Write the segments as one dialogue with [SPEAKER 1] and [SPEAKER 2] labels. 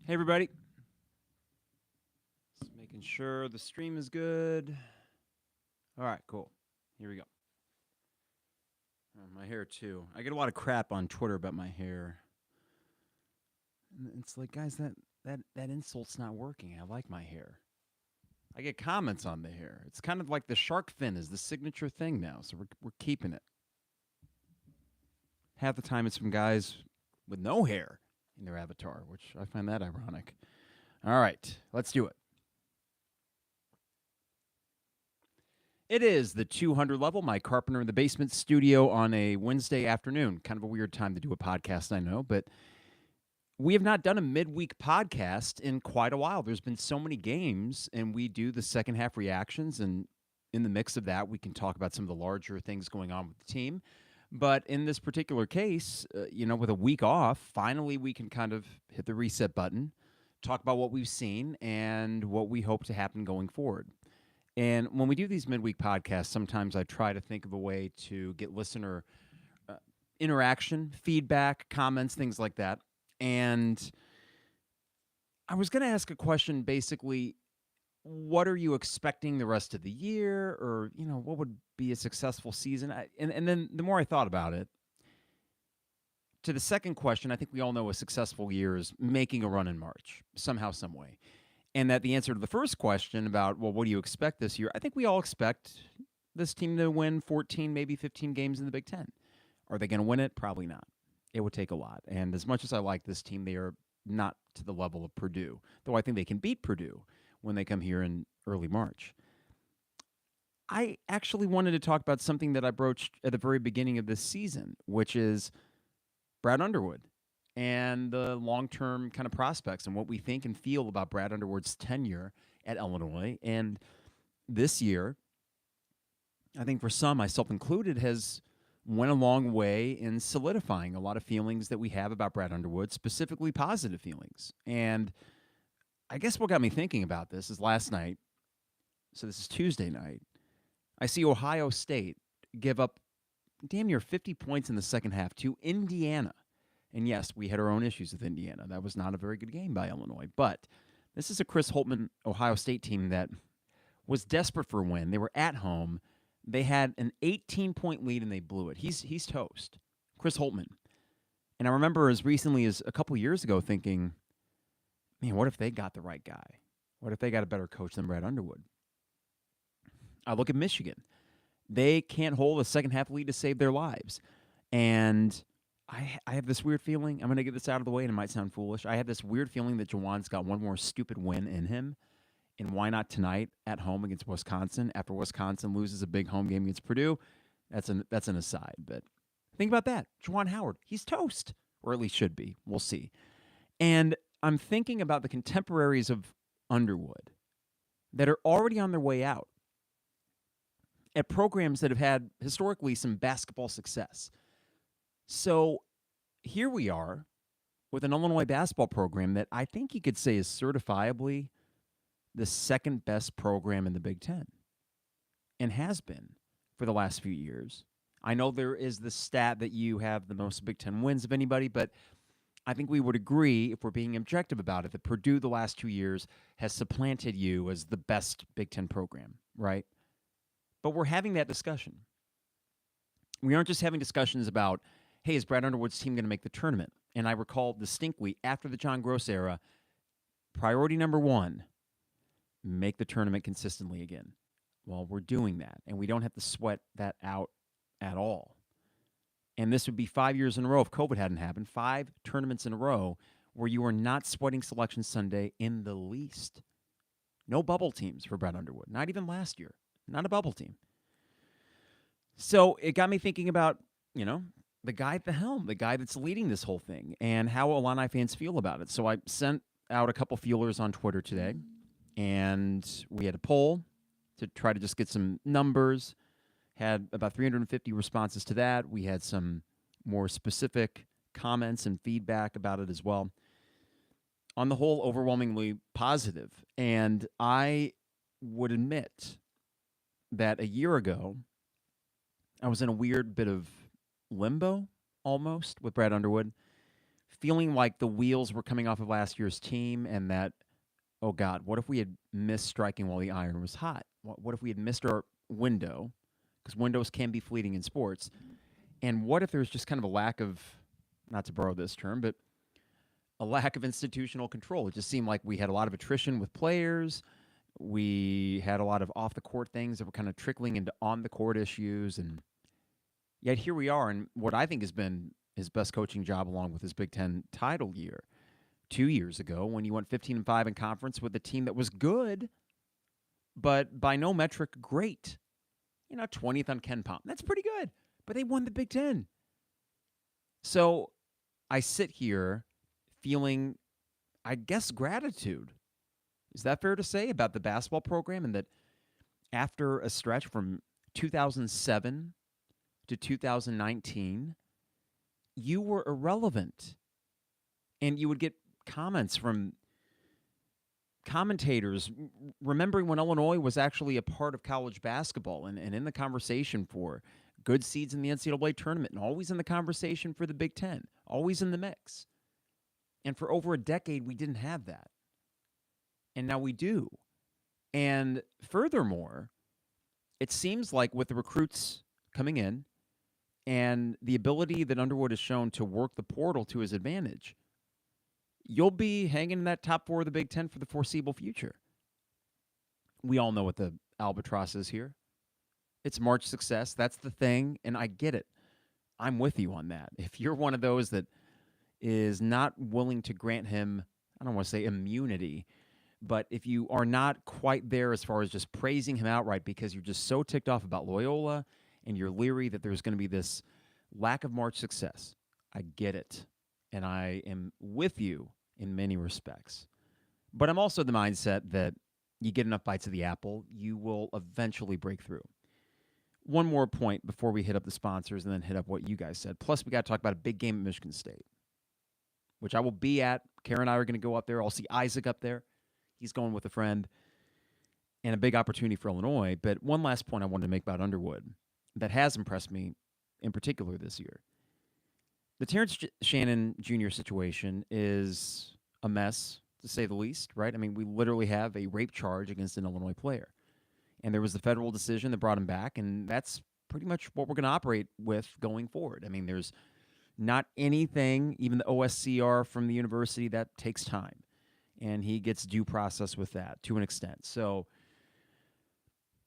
[SPEAKER 1] Hey, everybody. Just making sure the stream is good. All right, cool. Here we go. My hair, too. I get a lot of crap on Twitter about my hair. And it's like, guys, that insult's not working. I like my hair. I get comments on the hair. It's kind of like the shark fin is the signature thing now, so we're keeping it. Half the time it's from guys with no hair in their avatar, which I find that ironic. All right, let's do it. It is the 200 level, my Carpenter in the Basement studio on a Wednesday afternoon. Kind of a weird time to do a podcast, I know, but we have not done a midweek podcast in quite a while. There's been so many games, and we do the second half reactions, and in the mix of that, we can talk about some of the larger things going on with the team. But in this particular case, with a week off, finally we can kind of hit the reset button, talk about what we've seen, and what we hope to happen going forward. And when we do these midweek podcasts, sometimes I try to think of a way to get listener interaction, feedback, comments, things like that. And I was going to ask a question basically, what are you expecting the rest of the year? Or, what would be a successful season? And then the more I thought about it, to the second question, I think we all know a successful year is making a run in March, somehow, some way. And that the answer to the first question about, well, what do you expect this year? I think we all expect this team to win 14, maybe 15 games in the Big Ten. Are they going to win it? Probably not. It would take a lot. And as much as I like this team, they are not to the level of Purdue, though I think they can beat Purdue when they come here in early March. I actually wanted to talk about something that I broached at the very beginning of this season, which is Brad Underwood and the long-term kind of prospects and what we think and feel about Brad Underwood's tenure at Illinois. And this year, I think for some, myself included, has went a long way in solidifying a lot of feelings that we have about Brad Underwood, specifically positive feelings. And I guess what got me thinking about this is last night, so this is Tuesday night, I see Ohio State give up damn near 50 points in the second half to Indiana. And yes, we had our own issues with Indiana. That was not a very good game by Illinois. But this is a Chris Holtmann Ohio State team that was desperate for a win. They were at home. They had an 18-point lead, and they blew it. He's toast. Chris Holtmann. And I remember as recently as a couple years ago thinking, man, what if they got the right guy? What if they got a better coach than Brad Underwood? I look at Michigan. They can't hold a second-half lead to save their lives. And I have this weird feeling, I'm going to get this out of the way, and it might sound foolish. I have this weird feeling that Juwan's got one more stupid win in him, and why not tonight at home against Wisconsin after Wisconsin loses a big home game against Purdue? That's an aside, but think about that. Juwan Howard, he's toast, or at least should be. We'll see. And I'm thinking about the contemporaries of Underwood that are already on their way out at programs that have had historically some basketball success. So here we are with an Illinois basketball program that I think you could say is certifiably the second best program in the Big Ten and has been for the last few years. I know there is the stat that you have the most Big Ten wins of anybody, but I think we would agree, if we're being objective about it, that Purdue the last 2 years has supplanted you as the best Big Ten program, right? But we're having that discussion. We aren't just having discussions about, hey, is Brad Underwood's team going to make the tournament? And I recall distinctly after the John Gross era, priority number one, make the tournament consistently again. Well, we're doing that, and we don't have to sweat that out at all. And this would be 5 years in a row if COVID hadn't happened, 5 tournaments in a row where you are not sweating Selection Sunday in the least. No bubble teams for Brad Underwood, not even last year. Not a bubble team. So it got me thinking about, the guy at the helm, the guy that's leading this whole thing, and how Illini fans feel about it. So I sent out a couple feelers on Twitter today, and we had a poll to try to just get some numbers. Had about 350 responses to that. We had some more specific comments and feedback about it as well. On the whole, overwhelmingly positive. And I would admit that a year ago, I was in a weird bit of limbo almost with Brad Underwood. feeling like the wheels were coming off of last year's team and that, oh God, what if we had missed striking while the iron was hot? What if we had missed our window? Because windows can be fleeting in sports. And what if there's just kind of a lack of, not to borrow this term, but a lack of institutional control? It just seemed like we had a lot of attrition with players. We had a lot of off the court things that were kind of trickling into on the court issues. And yet here we are in what I think has been his best coaching job along with his Big Ten title year. 2 years ago when you went 15-5 in conference with a team that was good, but by no metric great. 20th on Ken Pom. That's pretty good, but they won the Big Ten. So I sit here feeling, I guess, gratitude. Is that fair to say about the basketball program, and that after a stretch from 2007 to 2019, you were irrelevant, and you would get comments from commentators remembering when Illinois was actually a part of college basketball and in the conversation for good seeds in the NCAA tournament and always in the conversation for the Big Ten, always in the mix. And for over a decade, we didn't have that. And now we do. And furthermore, it seems like with the recruits coming in and the ability that Underwood has shown to work the portal to his advantage, you'll be hanging in that top 4 of the Big Ten for the foreseeable future. We all know what the albatross is here. It's March success. That's the thing, and I get it. I'm with you on that. If you're one of those that is not willing to grant him, I don't want to say immunity, but if you are not quite there as far as just praising him outright because you're just so ticked off about Loyola and you're leery that there's going to be this lack of March success, I get it. And I am with you in many respects. But I'm also the mindset that you get enough bites of the apple, you will eventually break through. One more point before we hit up the sponsors and then hit up what you guys said. Plus, we got to talk about a big game at Michigan State, which I will be at. Karen and I are going to go up there. I'll see Isaac up there. He's going with a friend. And a big opportunity for Illinois. But one last point I wanted to make about Underwood that has impressed me in particular this year. The Terrence Shannon Jr. situation is a mess, to say the least, right? I mean, we literally have a rape charge against an Illinois player. And there was the federal decision that brought him back, and that's pretty much what we're going to operate with going forward. I mean, there's not anything, even the OSCR from the university, that takes time. And he gets due process with that to an extent. So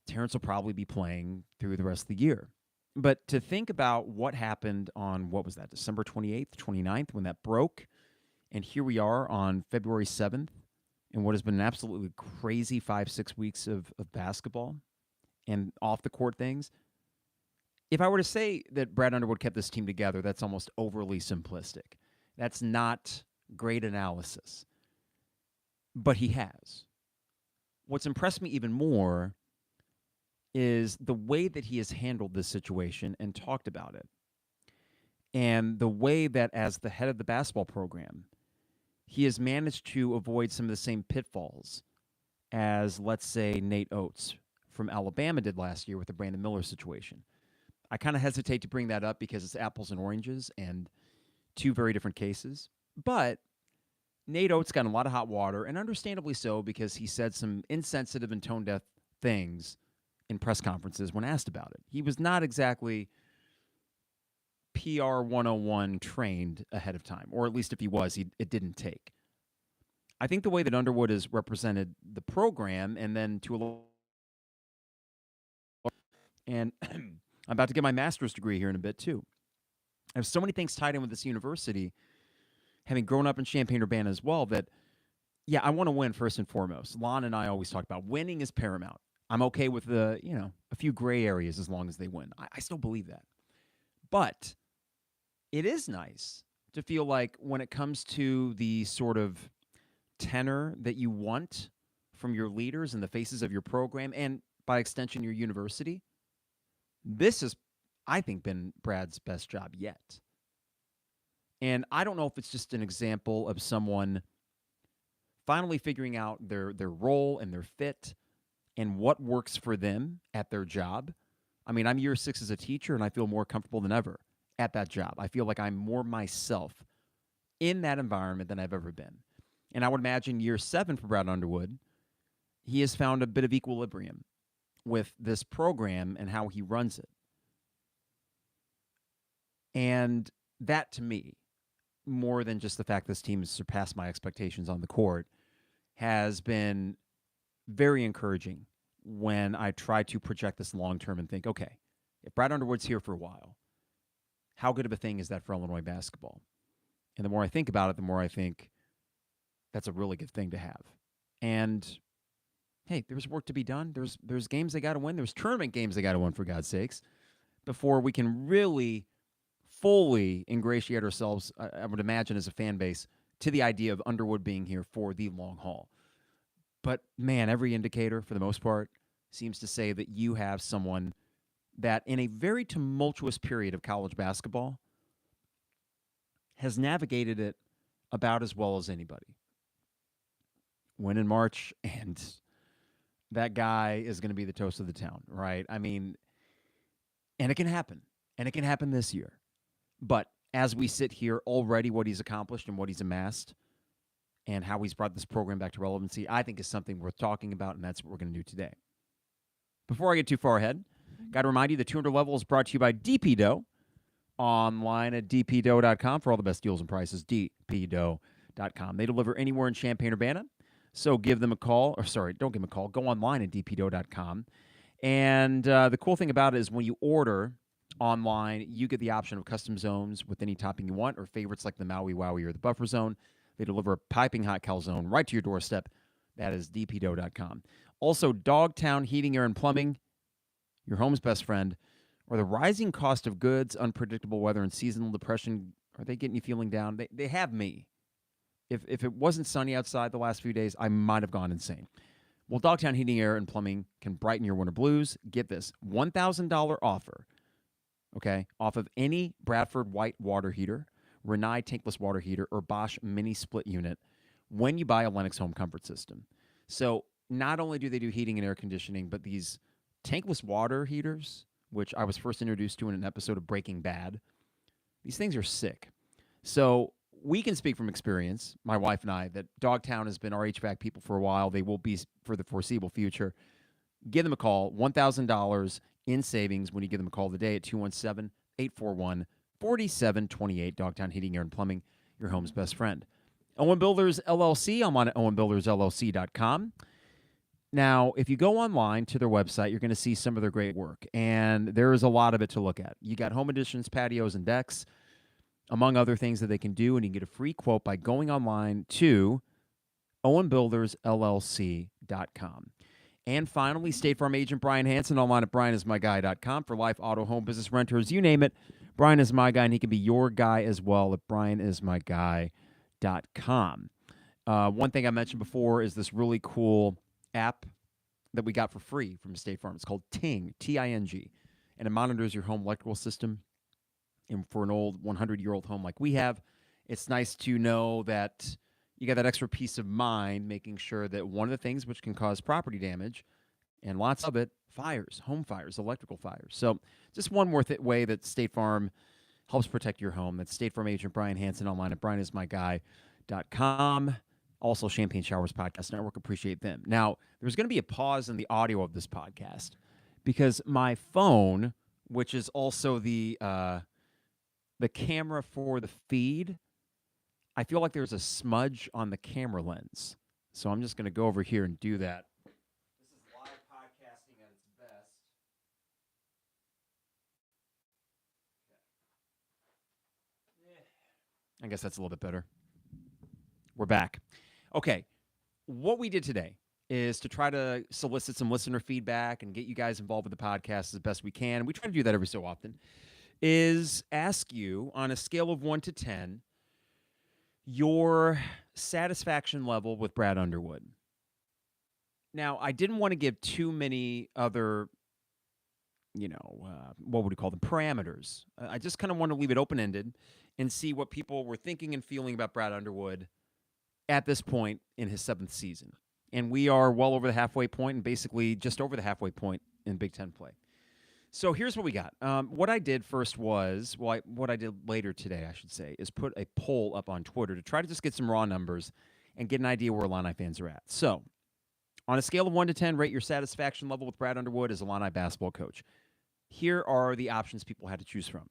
[SPEAKER 1] Terrence will probably be playing through the rest of the year. But to think about what happened on, what was that, December 28th, 29th, when that broke, and here we are on February 7th, in what has been an absolutely crazy 5-6 weeks of basketball and off-the-court things. If I were to say that Brad Underwood kept this team together, that's almost overly simplistic. That's not great analysis. But he has. What's impressed me even more is the way that he has handled this situation and talked about it. And the way that, as the head of the basketball program, he has managed to avoid some of the same pitfalls as, let's say, Nate Oates from Alabama did last year with the Brandon Miller situation. I kind of hesitate to bring that up because it's apples and oranges and two very different cases. But Nate Oates got in a lot of hot water, and understandably so, because he said some insensitive and tone-deaf things in press conferences when asked about it. He was not exactly PR 101 trained ahead of time, or at least if he was, it didn't take. I think the way that Underwood has represented the program, and then to a little, and I'm about to get my master's degree here in a bit too. I have so many things tied in with this university, having grown up in Champaign-Urbana as well, that, yeah, I want to win first and foremost. Lon and I always talk about winning is paramount. I'm okay with a few gray areas as long as they win. I still believe that. But it is nice to feel like when it comes to the sort of tenor that you want from your leaders and the faces of your program, and by extension, your university, this has, I think, been Brad's best job yet. And I don't know if it's just an example of someone finally figuring out their role and their fit and what works for them at their job. I mean, I'm year 6 as a teacher, and I feel more comfortable than ever at that job. I feel like I'm more myself in that environment than I've ever been. And I would imagine year 7 for Brad Underwood, he has found a bit of equilibrium with this program and how he runs it. And that, to me, more than just the fact this team has surpassed my expectations on the court, has been very encouraging when I try to project this long term and think, okay, if Brad Underwood's here for a while, how good of a thing is that for Illinois basketball? And the more I think about it, the more I think that's a really good thing to have. And hey, there's work to be done. There's games they got to win. There's tournament games they got to win, for God's sakes, before we can really fully ingratiate ourselves, I would imagine, as a fan base, to the idea of Underwood being here for the long haul. But man, every indicator, for the most part, seems to say that you have someone that in a very tumultuous period of college basketball has navigated it about as well as anybody. Win in March, and that guy is going to be the toast of the town, right? I mean, and it can happen. And it can happen this year. But as we sit here already, what he's accomplished and what he's amassed and how he's brought this program back to relevancy, I think is something worth talking about, and that's what we're going to do today. Before I get too far ahead, got to remind you the 200 level is brought to you by DPDough, online at dpdough.com for all the best deals and prices, dpdough.com. They deliver anywhere in Champaign-Urbana, so give them a call. Or sorry, don't give them a call. Go online at dpdough.com. And the cool thing about it is when you order online, you get the option of custom zones with any topping you want, or favorites like the Maui Wowie or the Buffer Zone. They deliver a piping hot calzone right to your doorstep. That is dpdough.com. Also, Dogtown Heating, Air, and Plumbing, your home's best friend. Or the rising cost of goods, unpredictable weather, and seasonal depression, are they getting you feeling down? They have me. If it wasn't sunny outside the last few days, I might have gone insane. Well, Dogtown Heating, Air, and Plumbing can brighten your winter blues. Get this, $1,000 offer, okay, off of any Bradford White water heater, Rinnai tankless water heater, or Bosch mini split unit when you buy a Lennox home comfort system. So not only do they do heating and air conditioning, but these tankless water heaters, which I was first introduced to in an episode of Breaking Bad, these things are sick. So we can speak from experience, my wife and I, that Dogtown has been our HVAC people for a while. They will be for the foreseeable future. Give them a call, $1,000 in savings when you give them a call today at 217-841-4728. Dogtown Heating, Air, and Plumbing, your home's best friend. Owen Builders LLC, I'm on at owenbuildersllc.com. Now, if you go online to their website, you're going to see some of their great work, and there is a lot of it to look at. You got home additions, patios, and decks, among other things that they can do, and you can get a free quote by going online to owenbuildersllc.com. And finally, State Farm agent Brian Hansen, online at brianismyguy.com for life, auto, home, business, renters, you name it. Brian is my guy, and he can be your guy as well at brianismyguy.com. One thing I mentioned before is this really cool app that we got for free from State Farm. It's called Ting, T-I-N-G, and it monitors your home electrical system. And for an old 100-year-old home like we have, it's nice to know that you got that extra peace of mind, making sure that one of the things which can cause property damage, and lots of it, fires, home fires, electrical fires. So just one more way that State Farm helps protect your home. That's State Farm agent Brian Hansen, online at brianismyguy.com. Also, Champagne Showers Podcast Network. Appreciate them. Now, there's going to be a pause in the audio of this podcast because my phone, which is also the camera for the feed, I feel like there's a smudge on the camera lens. So I'm just going to go over here and do that. This is live podcasting at its best. Okay. I guess that's a little bit better. We're back. Okay. What we did today is to try to solicit some listener feedback and get you guys involved with the podcast as best we can. We try to do that every so often. Is ask you on a scale of 1 to 10 your satisfaction level with Brad Underwood. Now, I didn't want to give too many other, what would we call them, parameters. I just kind of want to leave it open-ended and see what people were thinking and feeling about Brad Underwood at this point in his 7th season. And we are well over the halfway point and basically just over the halfway point in Big Ten play. So here's what we got. What I did first was, what I did later today, I should say, is put a poll up on Twitter to try to just get some raw numbers and get an idea where Illini fans are at. So, on a scale of 1 to 10, rate your satisfaction level with Brad Underwood as Illini basketball coach. Here are the options people had to choose from: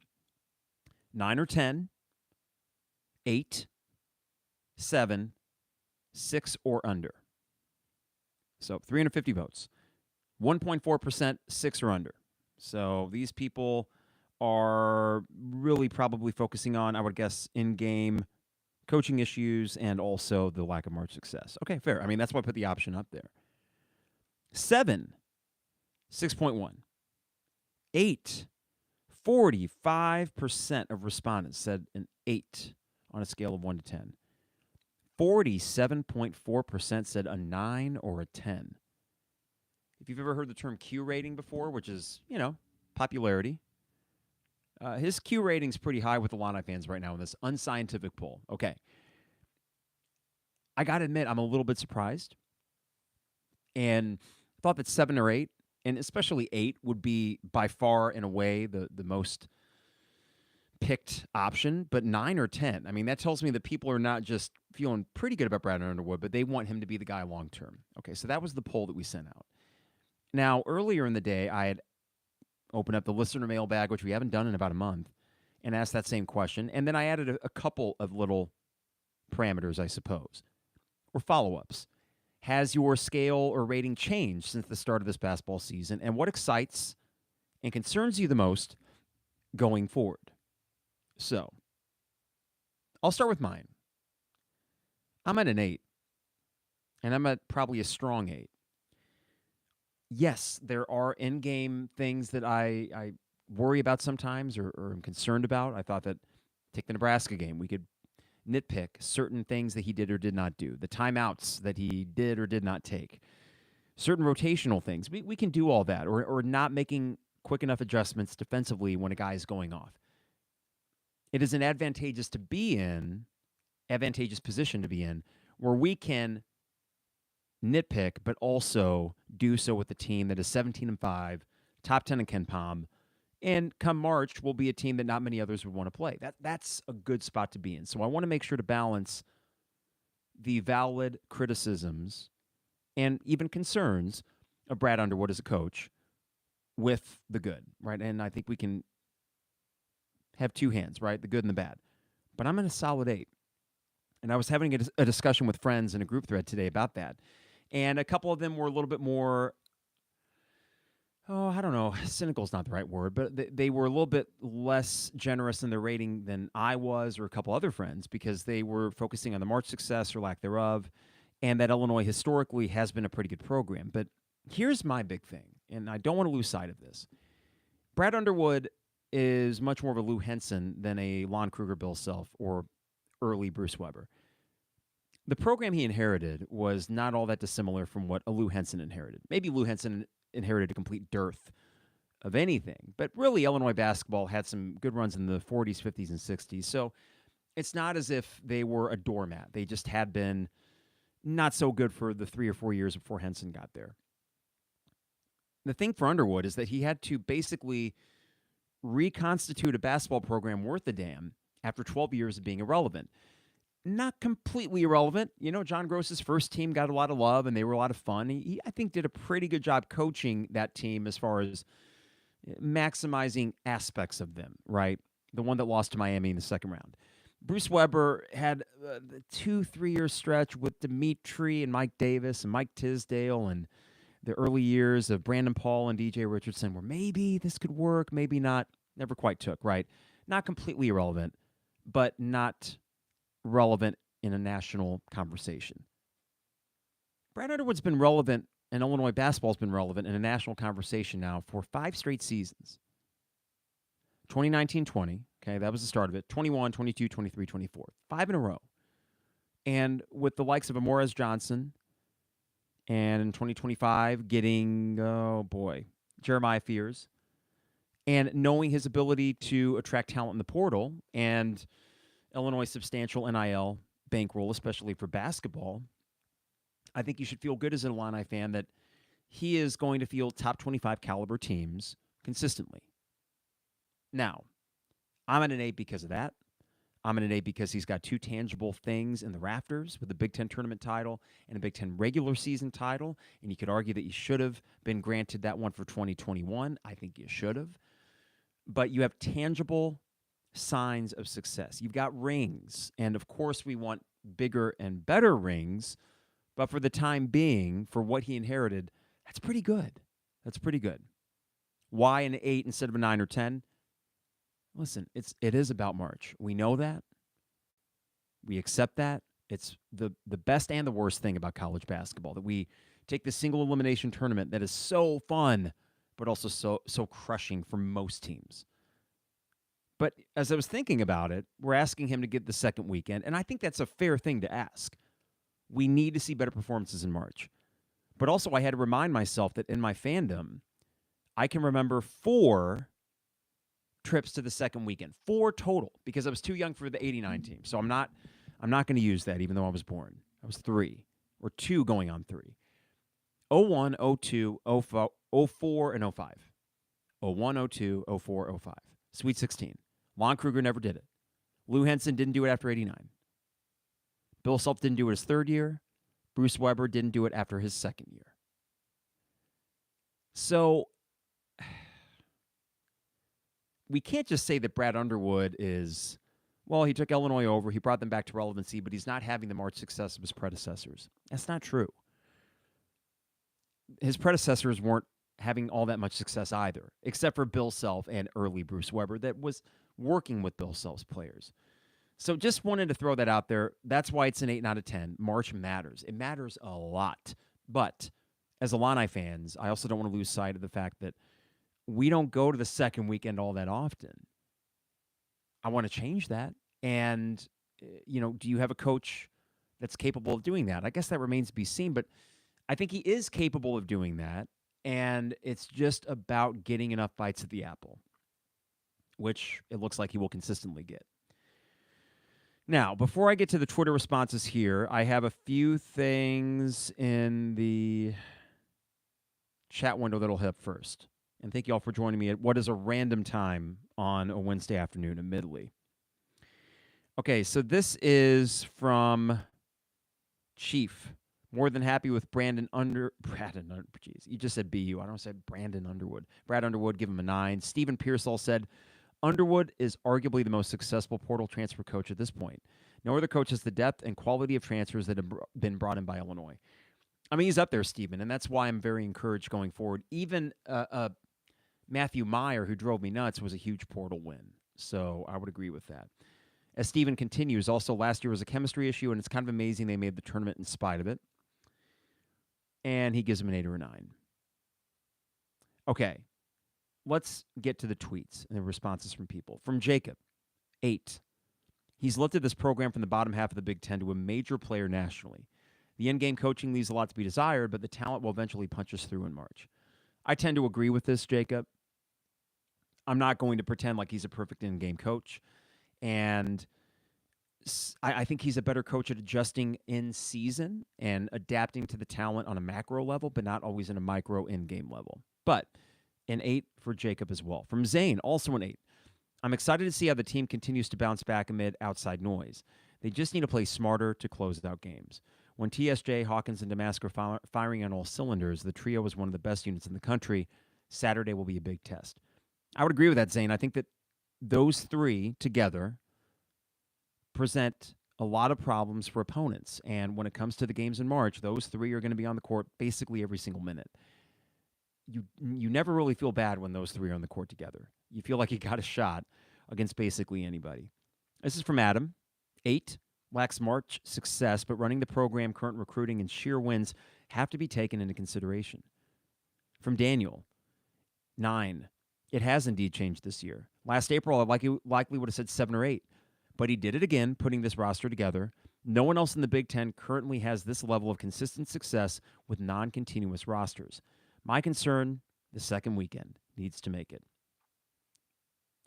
[SPEAKER 1] 9 or 10, 8, 7, 6 or under. So 350 votes. 1.4%, 6 or under. So these people are really probably focusing on, I would guess, in-game coaching issues and also the lack of March success. Okay, fair. I mean, that's why I put the option up there. 7, 6.1. 8, 45% of respondents said an 8 on a scale of 1 to 10. 47.4% said a 9 or a 10. If you've ever heard the term Q rating before, which is, popularity, his Q rating's pretty high with Illini fans right now in this unscientific poll. Okay. I got to admit, I'm a little bit surprised and thought that 7 or 8, and especially 8, would be by far, in a way, the most picked option. But 9 or 10, I mean, that tells me that people are not just feeling pretty good about Brad Underwood, but they want him to be the guy long term. Okay, so that was the poll that we sent out. Now, earlier in the day, I had opened up the listener mailbag, which we haven't done in about a month, and asked that same question. And then I added a couple of little parameters, I suppose, or follow-ups. Has your scale or rating changed since the start of this basketball season? And what excites and concerns you the most going forward? So, I'll start with mine. I'm at an 8, and I'm at probably a strong 8. Yes, there are in-game things that I worry about sometimes or am concerned about. I thought that, take the Nebraska game, we could nitpick certain things that he did or did not do, the timeouts that he did or did not take, certain rotational things. We can do all that, or not making quick enough adjustments defensively when a guy is going off. It is an advantageous position to be in, where we can nitpick, but also do so with a team that is 17-5, top 10 in KenPom, and come March will be a team that not many others would want to play. That's a good spot to be in. So I want to make sure to balance the valid criticisms and even concerns of Brad Underwood as a coach with the good, right? And I think we can have two hands, right? The good and the bad. But I'm in a solid 8. And I was having a discussion with friends in a group thread today about that. And a couple of them were a little bit more, I don't know, cynical is not the right word, but they were a little bit less generous in their rating than I was, or a couple other friends, because they were focusing on the March success or lack thereof, and that Illinois historically has been a pretty good program. But here's my big thing, and I don't want to lose sight of this. Brad Underwood is much more of a Lou Henson than a Lon Kruger, Bill Self, or early Bruce Weber. The program he inherited was not all that dissimilar from what a Lou Henson inherited. Maybe Lou Henson inherited a complete dearth of anything, but really Illinois basketball had some good runs in the 40s, 50s, and 60s. So it's not as if they were a doormat. They just had been not so good for the 3 or 4 years before Henson got there. The thing for Underwood is that he had to basically reconstitute a basketball program worth a damn after 12 years of being irrelevant. Not completely irrelevant. John Gross's first team got a lot of love, and they were a lot of fun. He, I think, did a pretty good job coaching that team as far as maximizing aspects of them, right? The one that lost to Miami in the second round. Bruce Weber had the 2-3 year stretch with Dimitri and Mike Davis and Mike Tisdale, and the early years of Brandon Paul and DJ Richardson, where maybe this could work, maybe not. Never quite took, right? Not completely irrelevant, but not relevant in a national conversation. Brad Underwood's been relevant, and Illinois basketball's been relevant in a national conversation now for 5 straight seasons. 2019-20, okay, that was the start of it. 21, 22, 23, 24. 5 in a row. And with the likes of Amores Johnson, and in 2025 getting, Jeremiah Fears, and knowing his ability to attract talent in the portal, and Illinois' substantial NIL bankroll, especially for basketball, I think you should feel good as an Illini fan that he is going to field top 25 caliber teams consistently. Now, I'm at an 8 because of that. I'm at an 8 because he's got two tangible things in the rafters with the Big Ten tournament title and a Big Ten regular season title. And you could argue that you should have been granted that one for 2021. I think you should have. But you have tangible signs of success. You've got rings. And of course, we want bigger and better rings. But for the time being, for what he inherited, that's pretty good. That's pretty good. Why an 8 instead of a 9 or 10? Listen, it is about March. We know that. We accept that. It's the best and the worst thing about college basketball, that we take the single elimination tournament that is so fun, but also so crushing for most teams. But as I was thinking about it, we're asking him to get the second weekend, and I think that's a fair thing to ask. We need to see better performances in March. But also I had to remind myself that in my fandom, I can remember 4 trips to the second weekend, 4 total, because I was too young for the 89 team. So I'm not going to use that, even though I was born. I was 3 or 2 going on 3. 01, 02, 04, and 05. 01, 02, 04, 05. Sweet 16. Lon Kruger never did it. Lou Henson didn't do it after 89. Bill Self didn't do it his 3rd year. Bruce Weber didn't do it after his 2nd year. So we can't just say that Brad Underwood is, well, he took Illinois over, he brought them back to relevancy, but he's not having the March success of his predecessors. That's not true. His predecessors weren't having all that much success either, except for Bill Self and early Bruce Weber that was working with Bill Self's players. So just wanted to throw that out there. That's why it's an 8 out of 10. March matters. It matters a lot. But as Illini fans, I also don't want to lose sight of the fact that we don't go to the second weekend all that often. I want to change that. And, do you have a coach that's capable of doing that? I guess that remains to be seen, but I think he is capable of doing that. And it's just about getting enough bites at the apple, which it looks like he will consistently get. Now, before I get to the Twitter responses here, I have a few things in the chat window that'll hit up first. And thank you all for joining me at what is a random time on a Wednesday afternoon, admittedly. Okay, so this is from Chief. More than happy with Brad Underwood. Jeez, you just said BU. I don't say Brandon Underwood. Brad Underwood, give him a 9. Stephen Pearsall said, Underwood is arguably the most successful portal transfer coach at this point. No other coach has the depth and quality of transfers that have been brought in by Illinois. I mean, he's up there, Stephen, and that's why I'm very encouraged going forward. Even Matthew Meyer, who drove me nuts, was a huge portal win. So I would agree with that. As Stephen continues, also last year was a chemistry issue, and it's kind of amazing they made the tournament in spite of it. And he gives him an 8 or a 9. Okay. Let's get to the tweets and the responses from people. From Jacob, 8. He's lifted this program from the bottom half of the Big Ten to a major player nationally. The in-game coaching leaves a lot to be desired, but the talent will eventually punch us through in March. I tend to agree with this, Jacob. I'm not going to pretend like he's a perfect in-game coach. And I think he's a better coach at adjusting in season and adapting to the talent on a macro level, but not always in a micro in-game level. But an 8 for Jacob as well. From Zane, also an 8. I'm excited to see how the team continues to bounce back amid outside noise. They just need to play smarter to close out games. When TSJ, Hawkins, and Damask are firing on all cylinders, the trio is one of the best units in the country. Saturday will be a big test. I would agree with that, Zane. I think that those 3 together present a lot of problems for opponents. And when it comes to the games in March, those 3 are going to be on the court basically every single minute. You never really feel bad when those 3 are on the court together. You feel like you got a shot against basically anybody. This is from Adam. 8, lacks March success, but running the program, current recruiting, and sheer wins have to be taken into consideration. From Daniel, 9, it has indeed changed this year. Last April, I likely would have said 7 or 8, but he did it again, putting this roster together. No one else in the Big Ten currently has this level of consistent success with non-continuous rosters. My concern, the second weekend needs to make it.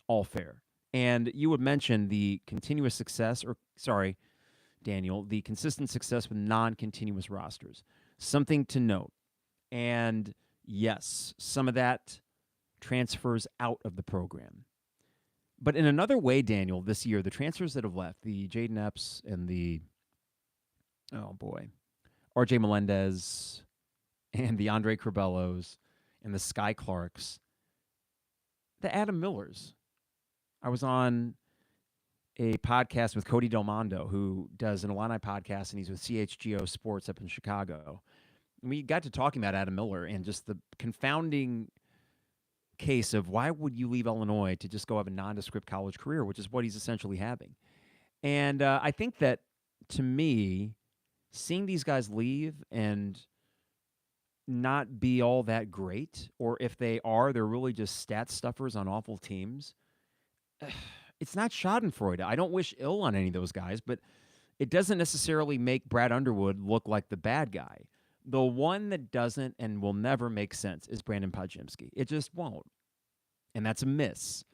[SPEAKER 1] All fair. And you would mention the continuous success, Daniel, the consistent success with non-continuous rosters. Something to note. And yes, some of that transfers out of the program. But in another way, Daniel, this year, the transfers that have left, the Jaden Epps and the, oh boy, RJ Melendez and the Andre Curbellos and the Sky Clarks, the Adam Millers. I was on a podcast with Cody Del Mondo, who does an Illini podcast, and he's with CHGO Sports up in Chicago. And we got to talking about Adam Miller and just the confounding case of why would you leave Illinois to just go have a nondescript college career, which is what he's essentially having. And I think that, to me, seeing these guys leave and not be all that great, or if they are, they're really just stat stuffers on awful teams, it's not schadenfreude. I don't wish ill on any of those guys, but it doesn't necessarily make Brad Underwood look like the bad guy. The one that doesn't and will never make sense is Brandon Podziemski. It just won't. And that's a miss.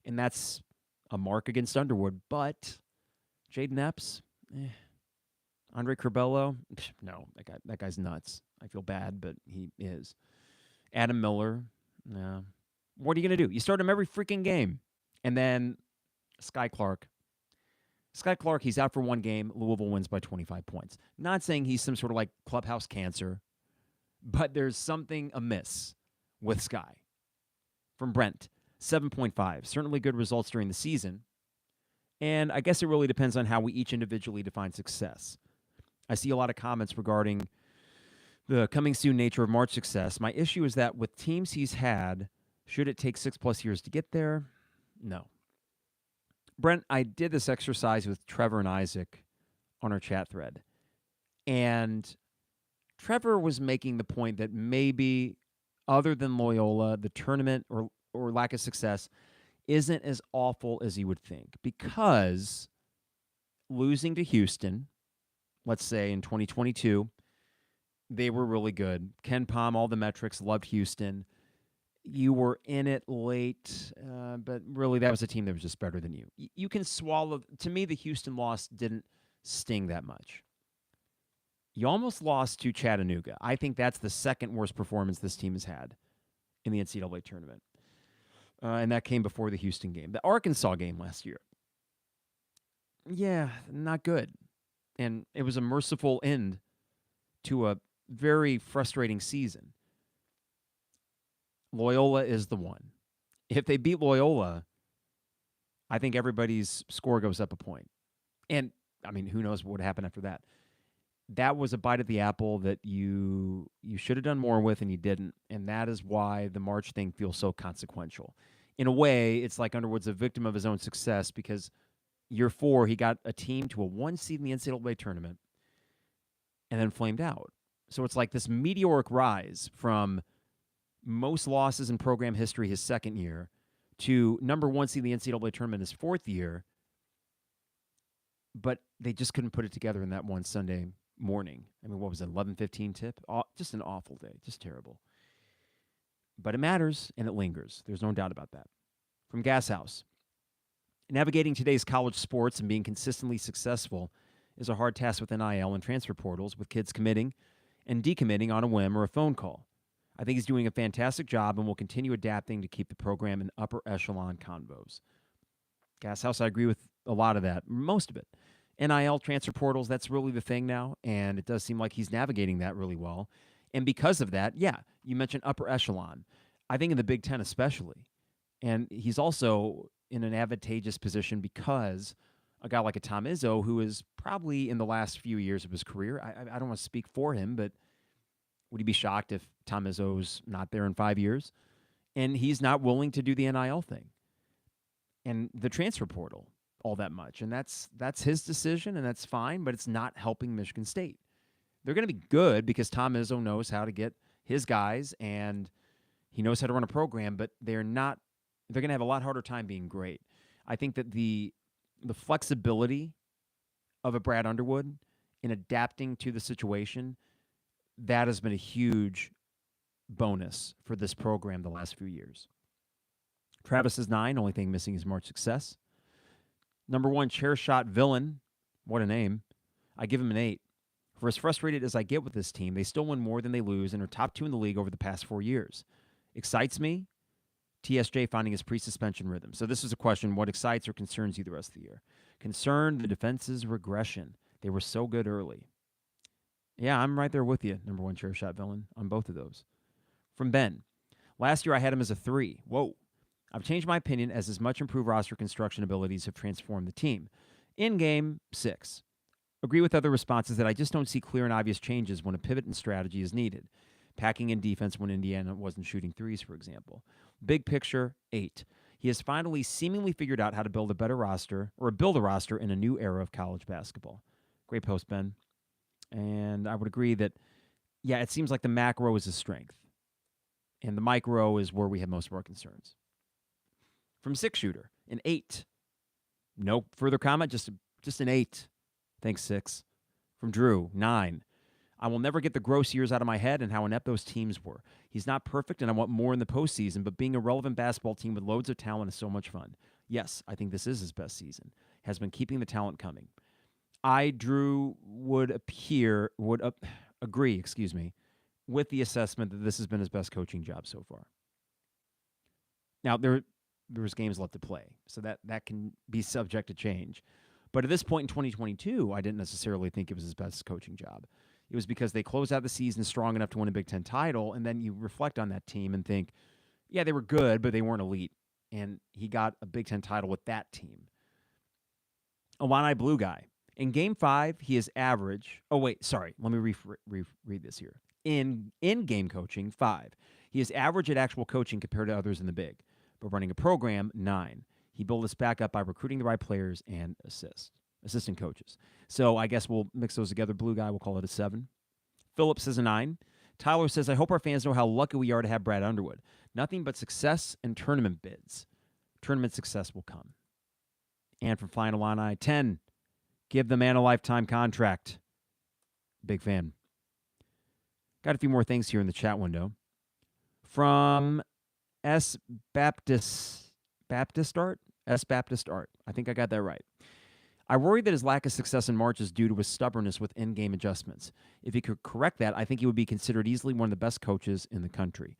[SPEAKER 1] And that's a mark against Underwood. But Jaden Epps, Andre Curbelo, no, that guy's nuts. I feel bad, but he is. Adam Miller, no. What are you going to do? You start him every freaking game. And then Sky Clark. Sky Clark, he's out for one game. Louisville wins by 25 points. Not saying he's some sort of like clubhouse cancer, but there's something amiss with Sky. From Brent, 7.5. Certainly good results during the season. And I guess it really depends on how we each individually define success. I see a lot of comments regarding the coming soon nature of March success. My issue is that with teams he's had, should it take 6+ years to get there? No. Brent, I did this exercise with Trevor and Isaac on our chat thread. And Trevor was making the point that maybe, other than Loyola, the tournament or lack of success isn't as awful as you would think. Because losing to Houston, let's say in 2022, they were really good. Ken Pom, all the metrics, loved Houston. You were in it late, but really that was a team that was just better than you. You can swallow. To me, the Houston loss didn't sting that much. You almost lost to Chattanooga. I think that's the second worst performance this team has had in the NCAA tournament. And that came before the Houston game. The Arkansas game last year. Yeah, not good. And it was a merciful end to a very frustrating season. Loyola is the one. If they beat Loyola, I think everybody's score goes up a point. And, I mean, who knows what would happen after that. That was a bite at the apple that you should have done more with, and you didn't. And that is why the March thing feels so consequential. In a way, it's like Underwood's a victim of his own success because year 4, he got a team to a 1 seed in the NCAA tournament and then flamed out. So it's like this meteoric rise from most losses in program history his second year to number 1 seed in the NCAA tournament his 4th year. But they just couldn't put it together in that one Sunday morning. I mean, what was it, 11:15 tip? Just an awful day, just terrible. But it matters, and it lingers. There's no doubt about that. From Gas House, navigating today's college sports and being consistently successful is a hard task with NIL and transfer portals, with kids committing and decommitting on a whim or a phone call. I think he's doing a fantastic job and will continue adapting to keep the program in upper echelon convos. Gas House, I agree with a lot of that, most of it. NIL transfer portals, that's really the thing now, and it does seem like he's navigating that really well. And because of that, yeah, you mentioned upper echelon. I think in the Big Ten especially. And he's also in an advantageous position because a guy like a Tom Izzo, who is probably in the last few years of his career, I don't want to speak for him, but would he be shocked if Tom Izzo's not there in 5 years? And he's not willing to do the NIL thing and the transfer portal all that much. And that's his decision, and that's fine, but it's not helping Michigan State. They're going to be good because Tom Izzo knows how to get his guys, and he knows how to run a program, but they're going to have a lot harder time being great. I think that the flexibility of a Brad Underwood in adapting to the situation, that has been a huge bonus for this program the last few years. Travis is 9. Only thing missing is March success. Number 1, chair shot villain. What a name. I give him an 8. For as frustrated as I get with this team, they still win more than they lose and are top 2 in the league over the past 4 years. Excites me TSJ finding his pre-suspension rhythm. So this is a question: what excites or concerns you the rest of the year? Concern the defense's regression. They were so good early. Yeah, I'm right there with you, number one chair shot villain, on both of those. From Ben. Last year I had him as a 3. Whoa. I've changed my opinion as much improved roster construction abilities have transformed the team. In game, 6. Agree with other responses that I just don't see clear and obvious changes when a pivot in strategy is needed. Packing in defense when Indiana wasn't shooting threes, for example. Big picture, 8. He has finally seemingly figured out how to build a better roster, or build a roster in a new era of college basketball. Great post, Ben. And I would agree that, yeah, it seems like the macro is a strength. And the micro is where we have most of our concerns. From 6 shooter, an 8. No further comment, just an 8. Thanks, 6. From Drew, 9. I will never get the gross years out of my head and how inept those teams were. He's not perfect, and I want more in the postseason, but being a relevant basketball team with loads of talent is so much fun. Yes, I think this is his best season. Has been keeping the talent coming. Drew, would agree, with the assessment that this has been his best coaching job so far. Now, there's games left to play, so that can be subject to change. But at this point in 2022, I didn't necessarily think it was his best coaching job. It was because they closed out the season strong enough to win a Big Ten title, and then you reflect on that team and think, yeah, they were good, but they weren't elite. And he got a Big Ten title with that team. Illini Blue Guy. In Game 5, he is average. Oh, wait, sorry. Let me read this here. In game coaching, 5. He is average at actual coaching compared to others in the Big. But running a program, 9. He built this back up by recruiting the right players and assistant coaches. So I guess we'll mix those together. Blue Guy, we'll call it a 7. Phillips says a 9. Tyler says, I hope our fans know how lucky we are to have Brad Underwood. Nothing but success and tournament bids. Tournament success will come. And from Flying Illini, 10. Give the man a lifetime contract. Big fan. Got a few more things here in the chat window. From S. Baptist Art? S. Baptist Art. I think I got that right. I worry that his lack of success in March is due to his stubbornness with in-game adjustments. If he could correct that, I think he would be considered easily one of the best coaches in the country.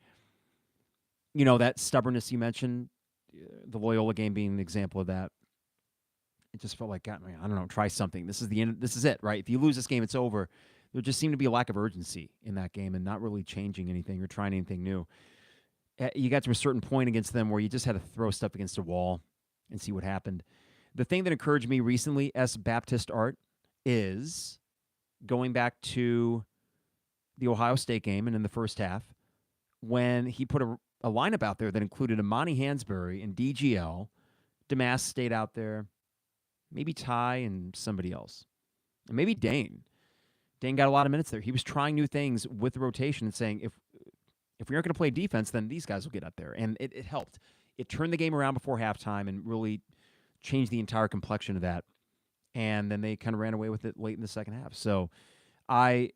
[SPEAKER 1] You know, that stubbornness you mentioned, the Loyola game being an example of that. It just felt like, I don't know, try something. This is the end. This is it, right? If you lose this game, it's over. There just seemed to be a lack of urgency in that game and not really changing anything or trying anything new. You got to a certain point against them where you just had to throw stuff against a wall and see what happened. The thing that encouraged me recently, S. Baptist Art, is going back to the Ohio State game and in the first half when he put a lineup out there that included Imani Hansberry and DGL. Damas stayed out there. Maybe Ty and somebody else. And maybe Dane. Dane got a lot of minutes there. He was trying new things with the rotation and saying, if we aren't going to play defense, then these guys will get up there. And it helped. It turned the game around before halftime and really changed the entire complexion of that. And then they kind of ran away with it late in the second half. So I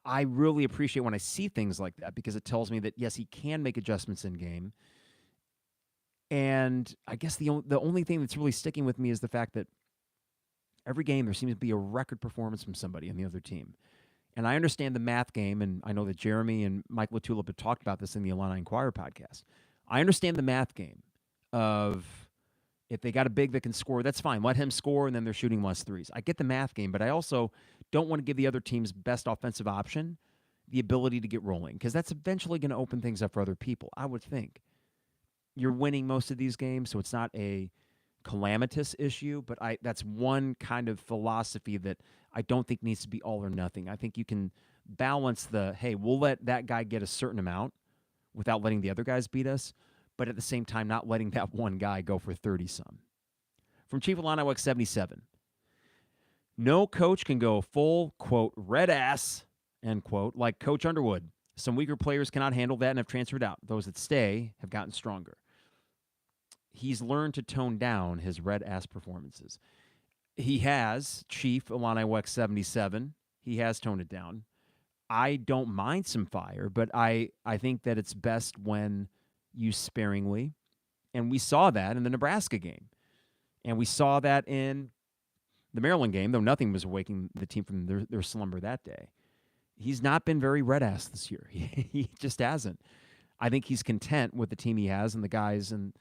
[SPEAKER 1] really appreciate when I see things like that because it tells me that, yes, he can make adjustments in game. And I guess the only thing that's really sticking with me is the fact that every game there seems to be a record performance from somebody on the other team. And I understand the math game, and I know that Jeremy and Mike Latulip have talked about this in the Illini Inquirer podcast. I understand the math game of if they got a big that can score, that's fine. Let him score, and then they're shooting less threes. I get the math game, but I also don't want to give the other team's best offensive option the ability to get rolling because that's eventually going to open things up for other people, I would think. You're winning most of these games, so it's not a calamitous issue, but that's one kind of philosophy that I don't think needs to be all or nothing. I think you can balance hey, we'll let that guy get a certain amount without letting the other guys beat us, but at the same time not letting that one guy go for 30-some. From Chief Illini Wax 77. No coach can go full, quote, red ass, end quote, like Coach Underwood. Some weaker players cannot handle that and have transferred out. Those that stay have gotten stronger. He's learned to tone down his red-ass performances. He has, Chief Illini Wex 77, he has toned it down. I don't mind some fire, but I think that it's best when used sparingly. And we saw that in the Nebraska game. And we saw that in the Maryland game, though nothing was waking the team from their slumber that day. He's not been very red-ass this year. He just hasn't. I think he's content with the team he has and the guys and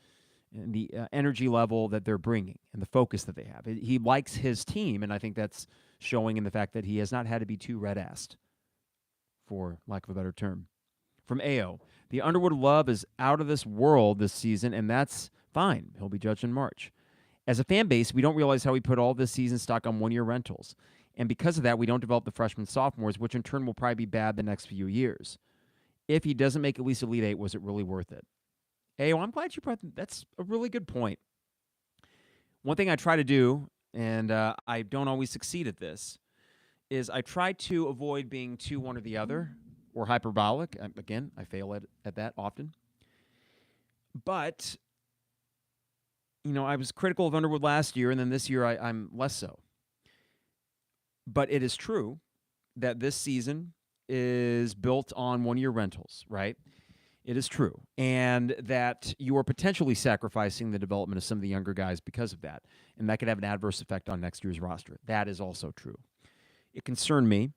[SPEAKER 1] the energy level that they're bringing and the focus that they have. He likes his team, and I think that's showing in the fact that he has not had to be too red-assed, for lack of a better term. From AO, the Underwood love is out of this world this season, and that's fine. He'll be judged in March. As a fan base, we don't realize how we put all this season stock on one-year rentals. And because of that, we don't develop the freshmen sophomores, which in turn will probably be bad the next few years. If he doesn't make at least Elite Eight, was it really worth it? AO, I'm glad you brought that. That's a really good point. One thing I try to do, and I don't always succeed at this, is I try to avoid being too one or the other or hyperbolic. Again, I fail at that often. But, I was critical of Underwood last year, and then this year I'm less so. But it is true that this season is built on one-year rentals, right? It is true. And that you are potentially sacrificing the development of some of the younger guys because of that. And that could have an adverse effect on next year's roster. That is also true. It concerned me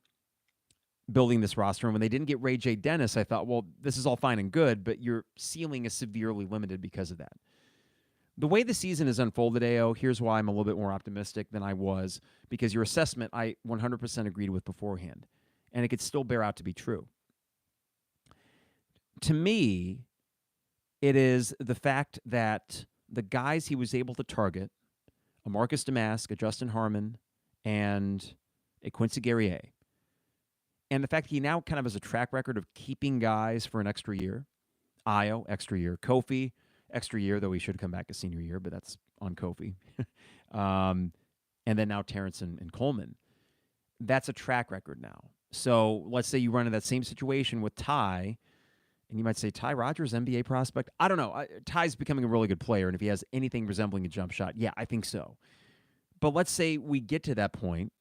[SPEAKER 1] building this roster. And when they didn't get Ray J. Dennis, I thought, well, this is all fine and good, but your ceiling is severely limited because of that. The way the season has unfolded, AO, here's why I'm a little bit more optimistic than I was, because your assessment I 100% agreed with beforehand. And it could still bear out to be true. To me, it is the fact that the guys he was able to target, a Marcus Damask, a Justin Harmon, and a Quincy Guerrier, and the fact that he now kind of has a track record of keeping guys for an extra year. Io, extra year. Kofi, extra year, though he should come back a senior year, but that's on Kofi. And then now Terrence and Coleman. That's a track record now. So let's say you run into that same situation with Ty, and you might say, Ty Rodgers, NBA prospect? I don't know. Ty's becoming a really good player, and if he has anything resembling a jump shot, yeah, I think so. But let's say we get to that point,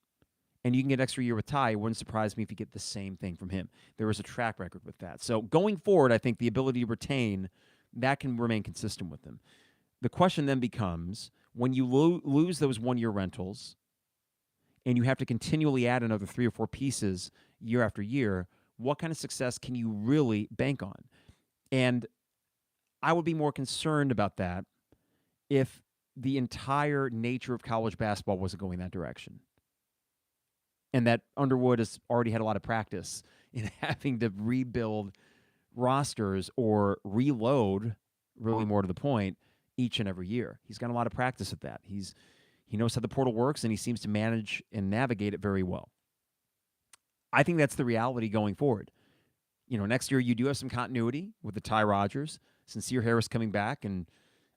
[SPEAKER 1] and you can get an extra year with Ty. It wouldn't surprise me if you get the same thing from him. There is a track record with that. So going forward, I think the ability to retain, that can remain consistent with them. The question then becomes, when you lose those one-year rentals, and you have to continually add another 3 or 4 pieces year after year, what kind of success can you really bank on? And I would be more concerned about that if the entire nature of college basketball wasn't going that direction. And that Underwood has already had a lot of practice in having to rebuild rosters or reload, really more to the point, each and every year. He's got a lot of practice at that. He knows how the portal works, and he seems to manage and navigate it very well. I think that's the reality going forward. Next year you do have some continuity with the Ty Rodgers, Sincere Harris coming back, and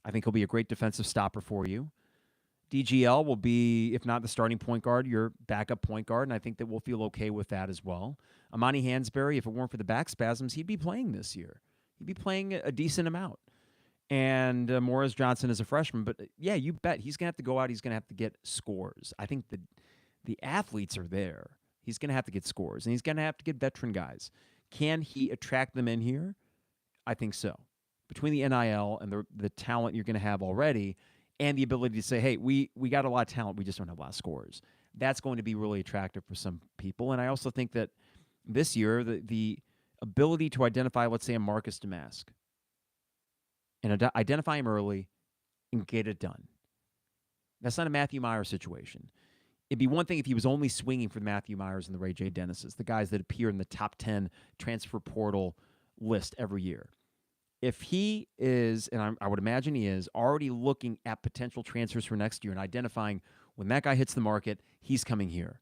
[SPEAKER 1] I think he'll be a great defensive stopper for you. DGL will be, if not the starting point guard, your backup point guard, and I think that we'll feel okay with that as well. Amani Hansberry, if it weren't for the back spasms, he'd be playing this year. He'd be playing a decent amount. And Morris Johnson is a freshman, but yeah, you bet he's going to have to go out. He's going to have to get scores. I think the athletes are there. He's going to have to get scores, and he's going to have to get veteran guys. Can he attract them in here? I think so. Between the NIL and the talent you're going to have already, and the ability to say, hey, we got a lot of talent, we just don't have a lot of scores. That's going to be really attractive for some people. And I also think that this year, the ability to identify, let's say, a Marcus Damask, and identify him early and get it done. That's not a Matthew Myers situation. It'd be one thing if he was only swinging for Matthew Myers and the Ray J. Dennises, the guys that appear in the top 10 transfer portal list every year. If he is, and I would imagine he is, already looking at potential transfers for next year and identifying when that guy hits the market, he's coming here.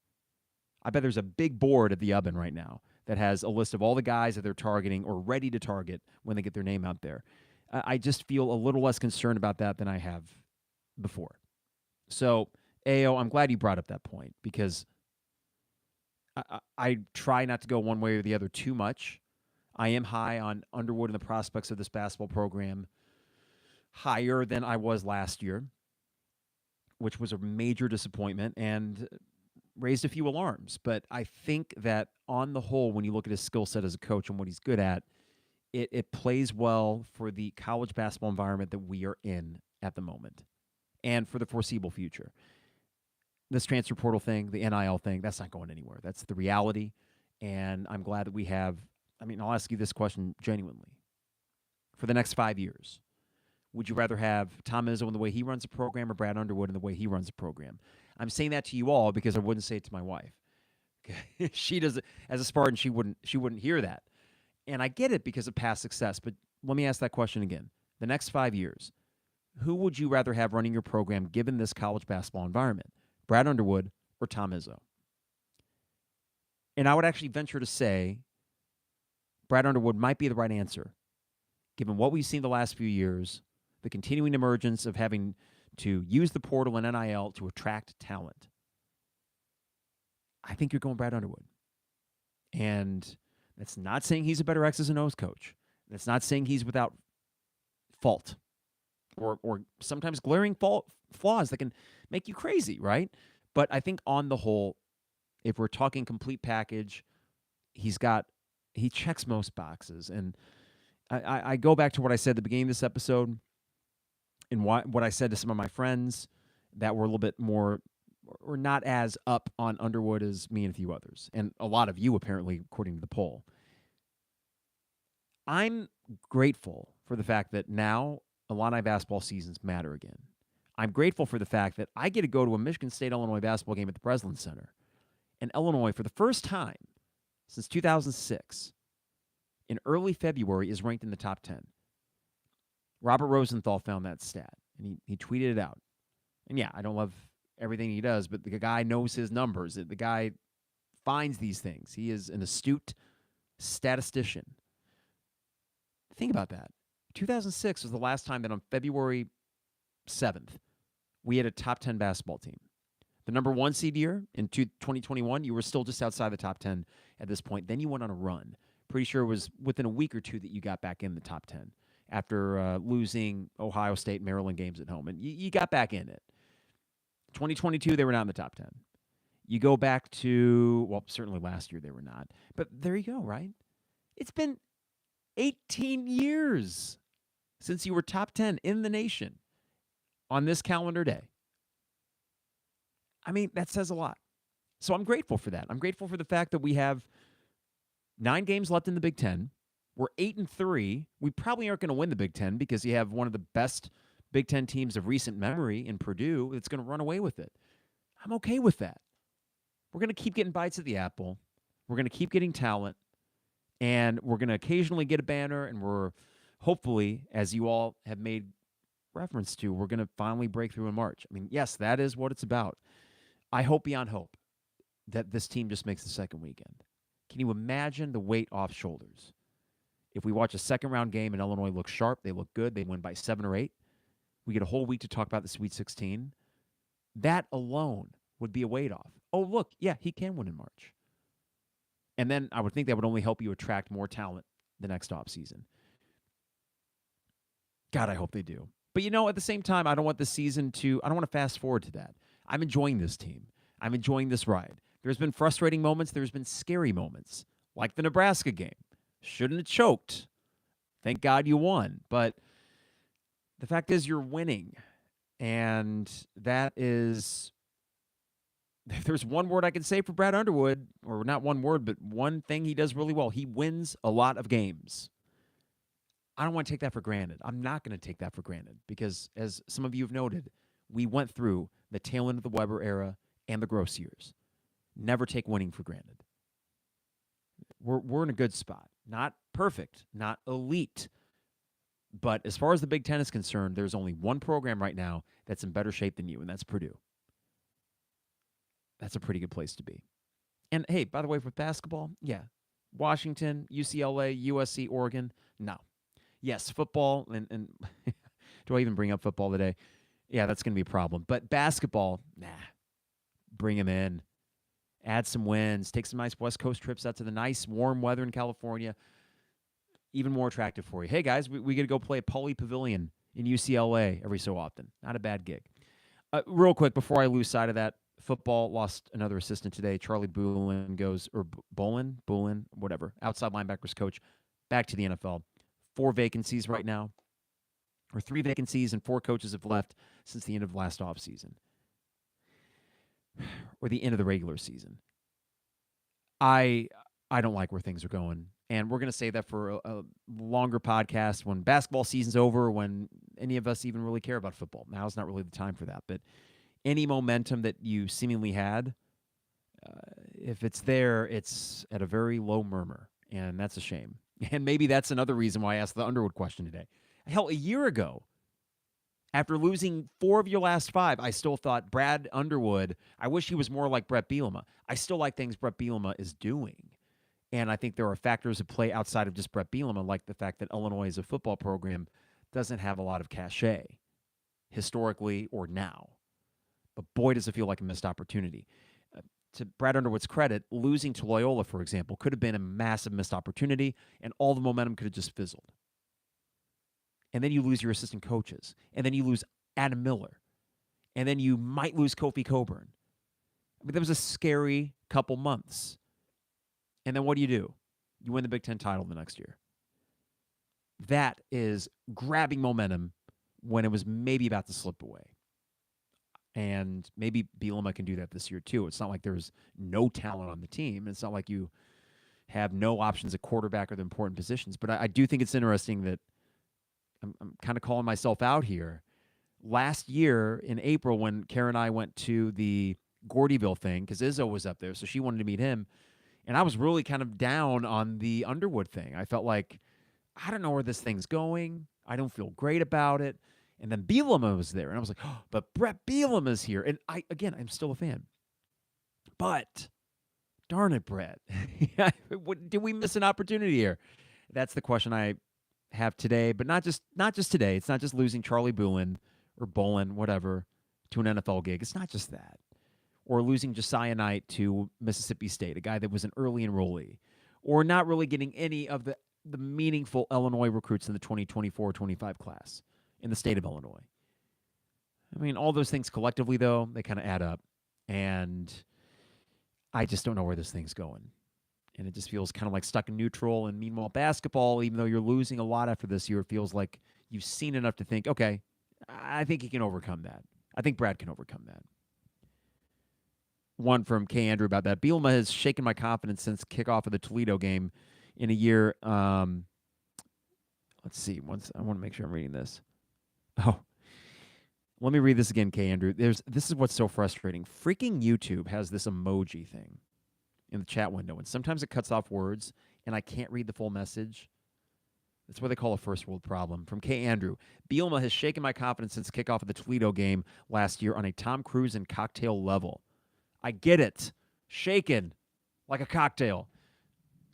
[SPEAKER 1] I bet there's a big board at the Oven right now that has a list of all the guys that they're targeting or ready to target when they get their name out there. I just feel a little less concerned about that than I have before. So, AO, I'm glad you brought up that point because I try not to go one way or the other too much. I am high on Underwood and the prospects of this basketball program, higher than I was last year, which was a major disappointment and raised a few alarms. But I think that on the whole, when you look at his skill set as a coach and what he's good at, it plays well for the college basketball environment that we are in at the moment and for the foreseeable future. This transfer portal thing, the NIL thing, that's not going anywhere. That's the reality. And I'm glad that we have, I'll ask you this question genuinely. for the next 5 years? Would you rather have Tom Izzo in the way he runs a program or Brad Underwood in the way he runs a program? I'm saying that to you all because I wouldn't say it to my wife. She does it as a Spartan. She wouldn't hear that, and I get it because of past success. But let me ask that question again: the next 5 years, who would you rather have running your program given this college basketball environment, Brad Underwood or Tom Izzo? And I would actually venture to say Brad Underwood might be the right answer, given what we've seen the last few years, the continuing emergence of having to use the portal and NIL to attract talent. I think you're going Brad Underwood. And that's not saying he's a better X's and O's coach. That's not saying he's without fault or sometimes glaring flaws that can make you crazy, right? But I think on the whole, if we're talking complete package, he checks most boxes. And I go back to what I said at the beginning of this episode and what I said to some of my friends that were a little bit more or not as up on Underwood as me and a few others. And a lot of you, apparently, according to the poll. I'm grateful for the fact that now Illini basketball seasons matter again. I'm grateful for the fact that I get to go to a Michigan State-Illinois basketball game at the Breslin Center. And Illinois, for the first time since 2006, in early February, is ranked in the top 10. Robert Rosenthal found that stat, and he tweeted it out. And yeah, I don't love everything he does, but the guy knows his numbers. The guy finds these things. He is an astute statistician. Think about that. 2006 was the last time that on February 7th, we had a top 10 basketball team. The number 1 seed year in 2021, you were still just outside the top 10 at this point. Then you went on a run. Pretty sure it was within a week or two that you got back in the top 10 after losing Ohio State, Maryland games at home. And you got back in it. 2022, they were not in the top 10. You go back to, well, certainly last year they were not. But there you go, right? It's been 18 years since you were top 10 in the nation on this calendar day. I mean, that says a lot. So I'm grateful for that. I'm grateful for the fact that we have 9 games left in the Big Ten. We're 8-3. We probably aren't going to win the Big Ten because you have one of the best Big Ten teams of recent memory in Purdue that's going to run away with it. I'm okay with that. We're going to keep getting bites at the apple. We're going to keep getting talent. And we're going to occasionally get a banner. And we're hopefully, as you all have made reference to, we're going to finally break through in March. I mean, yes, that is what it's about. I hope beyond hope that this team just makes the second weekend. Can you imagine the weight off shoulders? If we watch a second-round game and Illinois looks sharp, they look good, they win by 7 or 8, we get a whole week to talk about the Sweet 16. That alone would be a weight off. Oh, look, yeah, he can win in March. And then I would think that would only help you attract more talent the next offseason. God, I hope they do. But, at the same time, I don't want the season I don't want to fast forward to that. I'm enjoying this team. I'm enjoying this ride. There's been frustrating moments. There's been scary moments, like the Nebraska game. Shouldn't have choked. Thank God you won. But the fact is you're winning. And that is, if there's one word I can say for Brad Underwood, or not one word, but one thing he does really well, he wins a lot of games. I don't want to take that for granted. I'm not going to take that for granted because, as some of you have noted, we went through the tail end of the Weber era and the Gross years. Never take winning for granted. We're in a good spot. Not perfect, not elite. But as far as the Big Ten is concerned, there's only one program right now that's in better shape than you, and that's Purdue. That's a pretty good place to be. And, hey, by the way, for basketball, yeah, Washington, UCLA, USC, Oregon, no. Yes, football, and do I even bring up football today? Yeah, that's going to be a problem. But basketball, nah, bring them in. Add some wins. Take some nice West Coast trips out to the nice warm weather in California. Even more attractive for you. Hey, guys, we get to go play at Pauley Pavilion in UCLA every so often. Not a bad gig. Real quick, before I lose sight of that, football lost another assistant today. Charlie Boulin goes, or Bolin, whatever, outside linebackers coach, back to the NFL. 4 vacancies right now, or 3 vacancies, and 4 coaches have left since the end of last offseason, or the end of the regular season. I don't like where things are going, And we're going to say that for a longer podcast when basketball season's over, when any of us even really care about football. Now's not really the time for that. But any momentum that you seemingly had, if it's there, it's at a very low murmur. And that's a shame. And maybe that's another reason why I asked the Underwood question today. Hell, a year ago, after losing 4 of your last 5, I still thought Brad Underwood, I wish he was more like Brett Bielema. I still like things Brett Bielema is doing. And I think there are factors at play outside of just Brett Bielema, like the fact that Illinois as a football program doesn't have a lot of cachet, historically or now. But boy, does it feel like a missed opportunity. To Brad Underwood's credit, losing to Loyola, for example, could have been a massive missed opportunity, and all the momentum could have just fizzled. And then you lose your assistant coaches, and then you lose Adam Miller, and then you might lose Kofi Coburn. I mean, that was a scary couple months. And then what do? You win the Big Ten title the next year. That is grabbing momentum when it was maybe about to slip away. And maybe Bielema can do that this year too. It's not like there's no talent on the team. It's not like you have no options at quarterback or the important positions. But I do think it's interesting that I'm kind of calling myself out here. Last year in April when Karen and I went to the Gordyville thing, because Izzo was up there, so she wanted to meet him. And I was really kind of down on the Underwood thing. I felt like, I don't know where this thing's going. I don't feel great about it. And then Bielema was there. And I was like, oh, but Brett Bielema's here. And I'm still a fan. But darn it, Brett. Did we miss an opportunity here? That's the question I have today. But not just today. It's not just losing Charlie Bulin or Bolin, whatever, to an NFL gig. It's not just that. Or losing Josiah Knight to Mississippi State, a guy that was an early enrollee. Or not really getting any of the meaningful Illinois recruits in the 2024-25 class in the state of Illinois. I mean, all those things collectively, though, they kind of add up. And I just don't know where this thing's going. And it just feels kind of like stuck in neutral. And meanwhile, basketball, even though you're losing a lot after this year, it feels like you've seen enough to think, okay, I think he can overcome that. I think Brad can overcome that. One from K. Andrew about that. Bielema has shaken my confidence since kickoff of the Toledo game in a year. Let's see. I want to make sure I'm reading this. Oh, let me read this again, K. Andrew. This is what's so frustrating. Freaking YouTube has this emoji thing in the chat window, and sometimes it cuts off words, and I can't read the full message. That's what they call a first world problem. From K. Andrew, Bielema has shaken my confidence since kickoff of the Toledo game last year on a Tom Cruise and cocktail level. I get it. Shaken like a cocktail.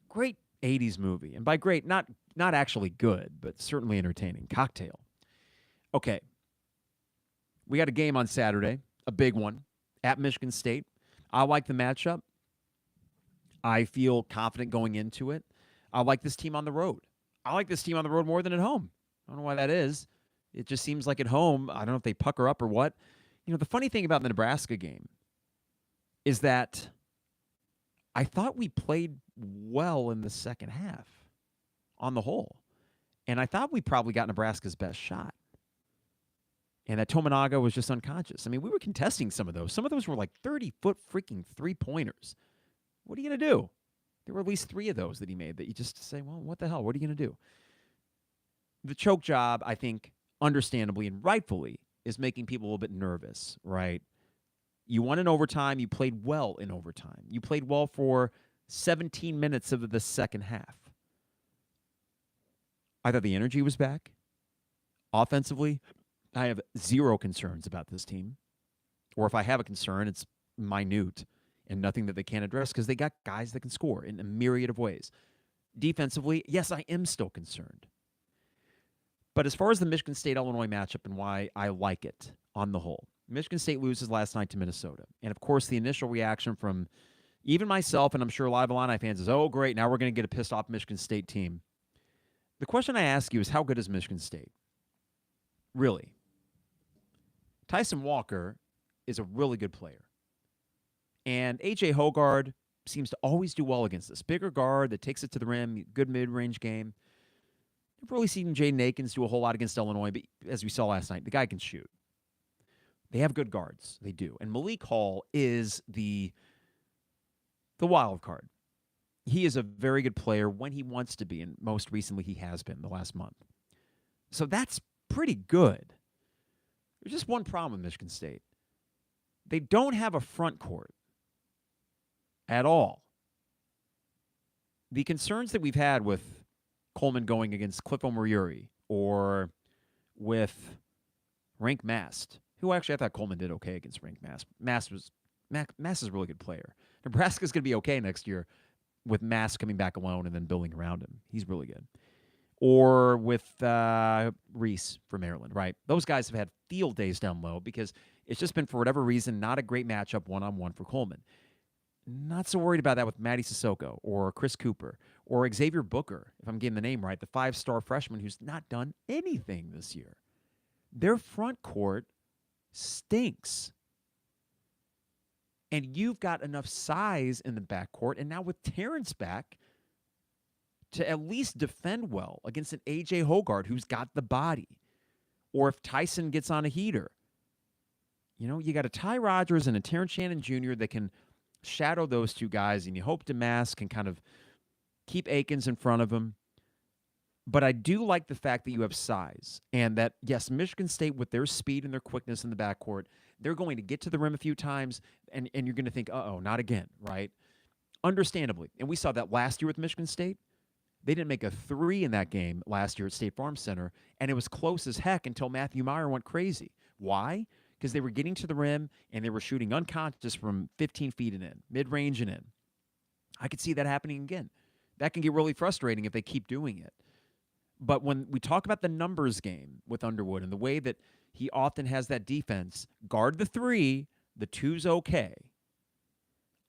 [SPEAKER 1] Great 80s movie. And by great, not actually good, but certainly entertaining. Cocktail. Okay. We got a game on Saturday, a big one, at Michigan State. I like the matchup. I feel confident going into it. I like this team on the road. I like this team on the road more than at home. I don't know why that is. It just seems like at home, I don't know if they pucker up or what. You know, the funny thing about the Nebraska game is that I thought we played well in the second half on the whole. And I thought we probably got Nebraska's best shot. And that Tominaga was just unconscious. I mean, we were contesting some of those. Some of those were like 30-foot freaking three-pointers. What are you going to do? There were at least 3 of those that he made that you just say, well, what the hell? What are you going to do? The choke job, I think, understandably and rightfully, is making people a little bit nervous, right? You won in overtime. You played well in overtime. You played well for 17 minutes of the second half. I thought the energy was back. Offensively, I have zero concerns about this team. Or if I have a concern, it's minute and nothing that they can't address because they got guys that can score in a myriad of ways. Defensively, yes, I am still concerned. But as far as the Michigan State-Illinois matchup and why I like it on the whole, Michigan State loses last night to Minnesota. And, of course, the initial reaction from even myself and I'm sure a lot of Illini fans is, oh, great, now we're going to get a pissed-off Michigan State team. The question I ask you is, how good is Michigan State? Really? Tyson Walker is a really good player. And A.J. Hoggard seems to always do well against this. Bigger guard that takes it to the rim, good mid-range game. I've really seen Jaden Akins do a whole lot against Illinois, but as we saw last night, the guy can shoot. They have good guards. They do. And Malik Hall is the wild card. he is a very good player when he wants to be, and most recently he has been the last month. So that's pretty good. There's just one problem with Michigan State. They don't have a front court at all. The concerns that we've had with Coleman going against Cliff Omoruyi or with Rank Mast, who actually I thought Coleman did okay against Rank Mast. Mast is a really good player. Nebraska's going to be okay next year with Mast coming back alone and then building around him. He's really good. Or with Reese for Maryland, right? Those guys have had field days down low because it's just been, for whatever reason, not a great matchup one-on-one for Coleman. Not so worried about that with Matty Sissoko or Chris Cooper or Xavier Booker, if I'm getting the name right, the 5-star freshman who's not done anything this year. Their front court stinks. And you've got enough size in the backcourt, and now with Terrence back, to at least defend well against an A.J. Hoggard who's got the body. Or if Tyson gets on a heater. You know, you got a Ty Rodgers and a Terrence Shannon Jr. that can shadow those two guys, and you hope DeMass can kind of keep Akins in front of him. But I do like the fact that you have size, and that, yes, Michigan State, with their speed and their quickness in the backcourt, they're going to get to the rim a few times, and you're going to think, uh-oh, not again, right? Understandably. And we saw that last year with Michigan State. They didn't make a three in that game last year at State Farm Center, and it was close as heck until Matthew Meyer went crazy. Why? Because they were getting to the rim, and they were shooting unconscious from 15 feet and in, mid-range and in. I could see that happening again. That can get really frustrating if they keep doing it. But when we talk about the numbers game with Underwood and the way that he often has that defense, guard the three, the two's okay.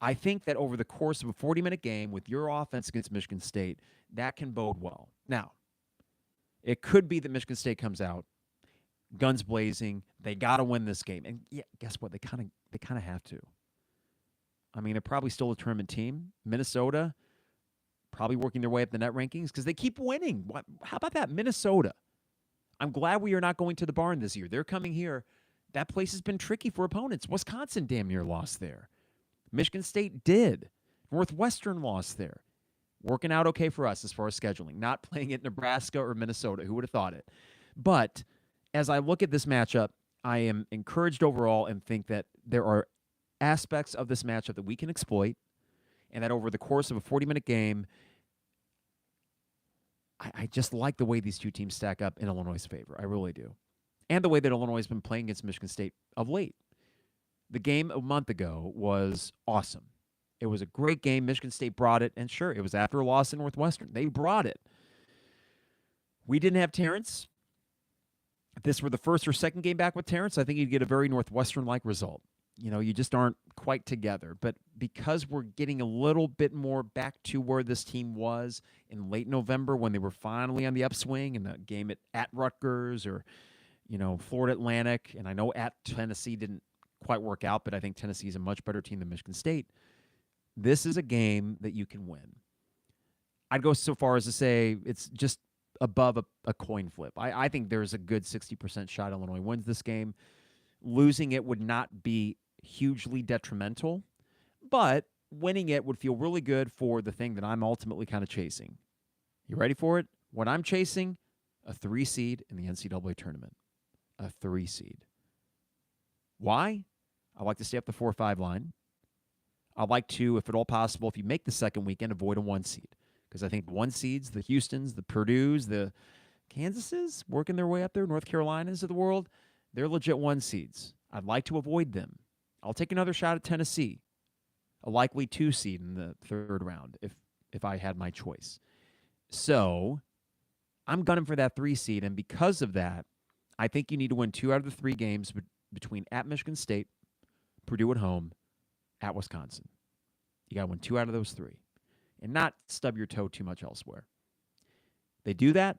[SPEAKER 1] I think that over the course of a 40-minute game with your offense against Michigan State, that can bode well. Now, it could be that Michigan State comes out, guns blazing, they got to win this game. And yeah, guess what? They kind of have to. I mean, they're probably still a tournament team. Minnesota, probably working their way up the net rankings because they keep winning. How about that? Minnesota. I'm glad we are not going to the barn this year. They're coming here. That place has been tricky for opponents. Wisconsin damn near lost there. Michigan State did. Northwestern lost there. Working out okay for us as far as scheduling. Not playing at Nebraska or Minnesota. Who would have thought it? But as I look at this matchup, I am encouraged overall and think that there are aspects of this matchup that we can exploit, and that over the course of a 40-minute game, I just like the way these two teams stack up in Illinois' favor. I really do. And the way that Illinois has been playing against Michigan State of late. The game a month ago was awesome. It was a great game. Michigan State brought it, and sure, it was after a loss in Northwestern. They brought it. We didn't have Terrence. If this were the first or second game back with Terrence, I think you'd get a very Northwestern-like result. You know, you just aren't quite together. But because we're getting a little bit more back to where this team was in late November when they were finally on the upswing in the game at Rutgers or, you know, Florida Atlantic, and I know at Tennessee didn't quite work out, but I think Tennessee is a much better team than Michigan State. This is a game that you can win. I'd go so far as to say it's just above a coin flip. I think there's a good 60% shot Illinois wins this game. Losing it would not be hugely detrimental, but winning it would feel really good for the thing that I'm ultimately kind of chasing. You ready for it? What I'm chasing, a 3 seed in the NCAA tournament. A 3 seed. Why? I like to stay up the 4 or 5 line. I like to, if at all possible, if you make the second weekend, avoid a 1 seed. Because I think 1 seeds, the Houstons, the Purdues, the Kansases, working their way up there, North Carolinas of the world, they're legit 1 seeds. I'd like to avoid them. I'll take another shot at Tennessee, a likely 2 seed in the 3rd round if I had my choice. So I'm gunning for that 3 seed, and because of that, I think you need to win 2 out of the 3 games between at Michigan State, Purdue at home, at Wisconsin. You got to win 2 out of those 3 and not stub your toe too much elsewhere. They do that,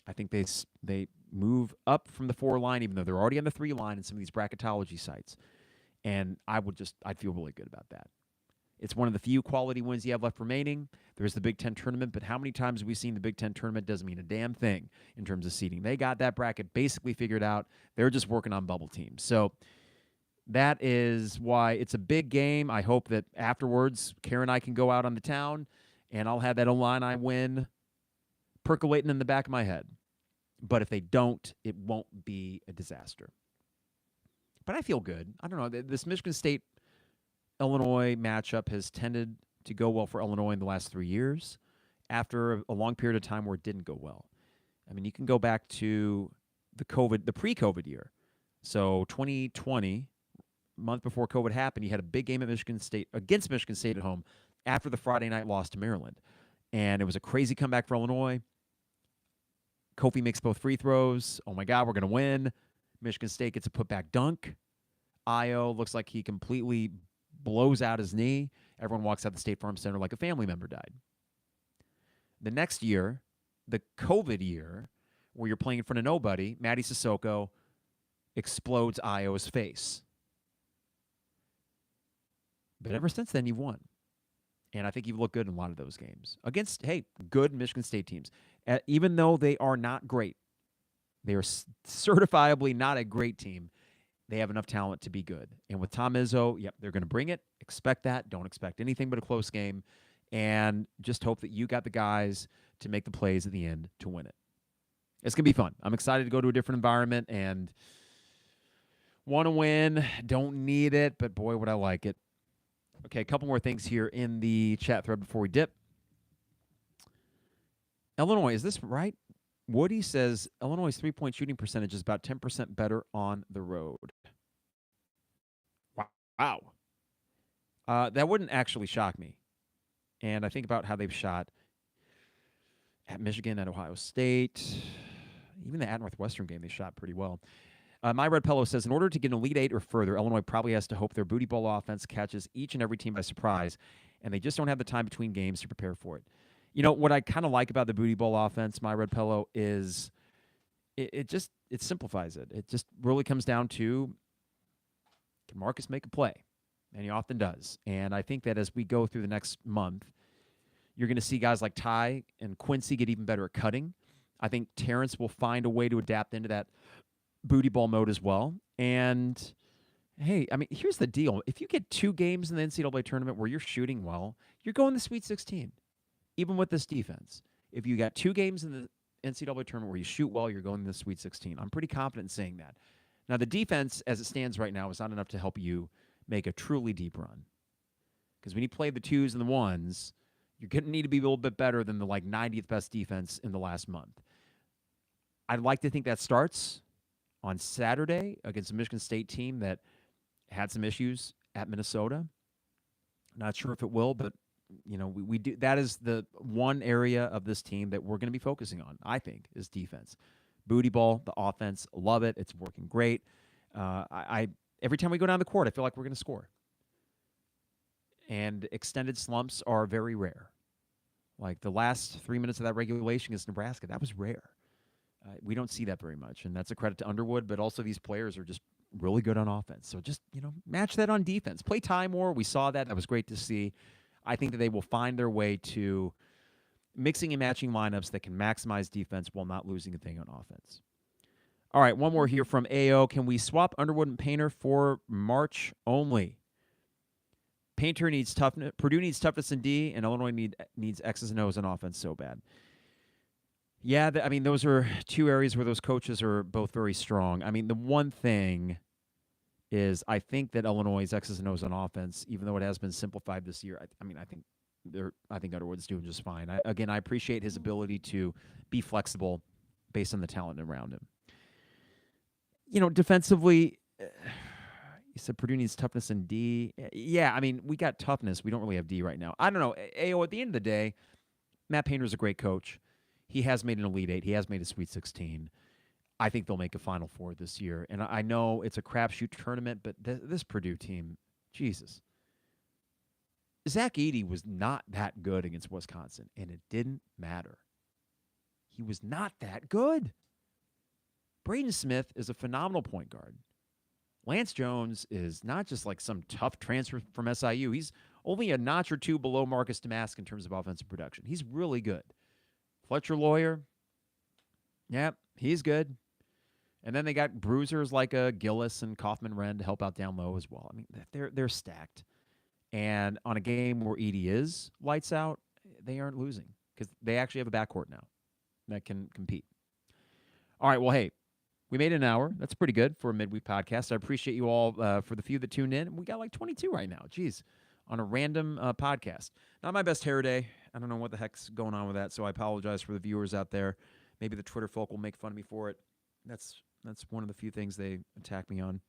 [SPEAKER 1] I think they move up from the 4 line, even though they're already on the 3 line in some of these bracketology sites. And I'd feel really good about that. It's one of the few quality wins you have left remaining. There's the Big Ten tournament, but how many times have we seen the Big Ten tournament doesn't mean a damn thing in terms of seeding. They got that bracket basically figured out. They're just working on bubble teams. So that is why it's a big game. I hope that afterwards, Karen and I can go out on the town and I'll have that Illini win percolating in the back of my head. But if they don't, it won't be a disaster. But I feel good. I don't know. This Michigan State Illinois matchup has tended to go well for Illinois in the last 3 years after a long period of time where it didn't go well. I mean, you can go back to the pre-COVID year. So 2020, month before COVID happened, you had a big game at against Michigan State at home after the Friday night loss to Maryland. And it was a crazy comeback for Illinois. Kofi makes both free throws. Oh my God, we're going to win. Michigan State gets a putback dunk. Io looks like he completely blows out his knee. Everyone walks out the State Farm Center like a family member died. The next year, the COVID year, where you're playing in front of nobody, Matty Sissoko explodes Io's face. But ever since then, you've won. And I think you've looked good in a lot of those games against, good Michigan State teams. Even though they are not great, they are certifiably not a great team. They have enough talent to be good. And with Tom Izzo, they're going to bring it. Expect that. Don't expect anything but a close game. And just hope that you got the guys to make the plays at the end to win it. It's going to be fun. I'm excited to go to a different environment and want to win. Don't need it, but boy, would I like it. Okay, a couple more things here in the chat thread before we dip. Illinois, is this right? Woody says Illinois' three-point shooting percentage is about 10% better on the road. Wow. That wouldn't actually shock me. And I think about how they've shot at Michigan, at Ohio State. Even the at Northwestern game, they shot pretty well. My Red Pillow says, in order to get an Elite Eight or further, Illinois probably has to hope their booty ball offense catches each and every team by surprise, and they just don't have the time between games to prepare for it. You know, what I kind of like about the booty ball offense, My Red Pillow, is it simplifies it. It just really comes down to, can Marcus make a play? And he often does. And I think that as we go through the next month, you're going to see guys like Ty and Quincy get even better at cutting. I think Terrence will find a way to adapt into that booty ball mode as well. And, hey, I mean, here's the deal. If you get 2 games in the NCAA tournament where you're shooting well, you're going to the Sweet 16, even with this defense. If you got 2 games in the NCAA tournament where you shoot well, you're going to the Sweet 16. I'm pretty confident in saying that. Now, the defense, as it stands right now, is not enough to help you make a truly deep run. Because when you play the 2s and the 1s, you're going to need to be a little bit better than the 90th best defense in the last month. I'd like to think that starts on Saturday against a Michigan State team that had some issues at Minnesota. Not sure if it will, but we do. That is the one area of this team that we're going to be focusing on, I think, is defense. Booty ball, the offense, love it. It's working great. Every time we go down the court, I feel like we're going to score. And extended slumps are very rare. Like the last 3 minutes of that regulation against Nebraska, that was rare. We don't see that very much, and that's a credit to Underwood, but also these players are just really good on offense. So just, match that on defense. Play Ty more. We saw that. That was great to see. I think that they will find their way to mixing and matching lineups that can maximize defense while not losing a thing on offense. All right, one more here from AO. Can we swap Underwood and Painter for March only? Painter needs toughness. Purdue needs toughness in D, and Illinois needs X's and O's on offense so bad. Yeah, those are 2 areas where those coaches are both very strong. I mean, the one thing is I think that Illinois' X's and O's on offense, even though it has been simplified this year, I think Underwood's doing just fine. I appreciate his ability to be flexible based on the talent around him. Defensively, you said Purdue needs toughness in D. Yeah, we got toughness. We don't really have D right now. I don't know. AO, at the end of the day, Matt Painter's a great coach. He has made an Elite Eight. He has made a Sweet 16. I think they'll make a Final Four this year. And I know it's a crapshoot tournament, but this Purdue team, Jesus. Zach Edey was not that good against Wisconsin, and it didn't matter. He was not that good. Braden Smith is a phenomenal point guard. Lance Jones is not just like some tough transfer from SIU. He's only a notch or 2 below Marcus Damask in terms of offensive production. He's really good. Fletcher Lawyer, he's good. And then they got bruisers like Gillis and Kaufman-Wren to help out down low as well. They're stacked. And on a game where Edey is lights out, they aren't losing because they actually have a backcourt now that can compete. All right, well, hey, we made an hour. That's pretty good for a midweek podcast. I appreciate you all for the few that tuned in. We got like 22 right now. Jeez, on a random podcast. Not my best hair day. I don't know what the heck's going on with that, so I apologize for the viewers out there. Maybe the Twitter folk will make fun of me for it. That's one of the few things they attack me on.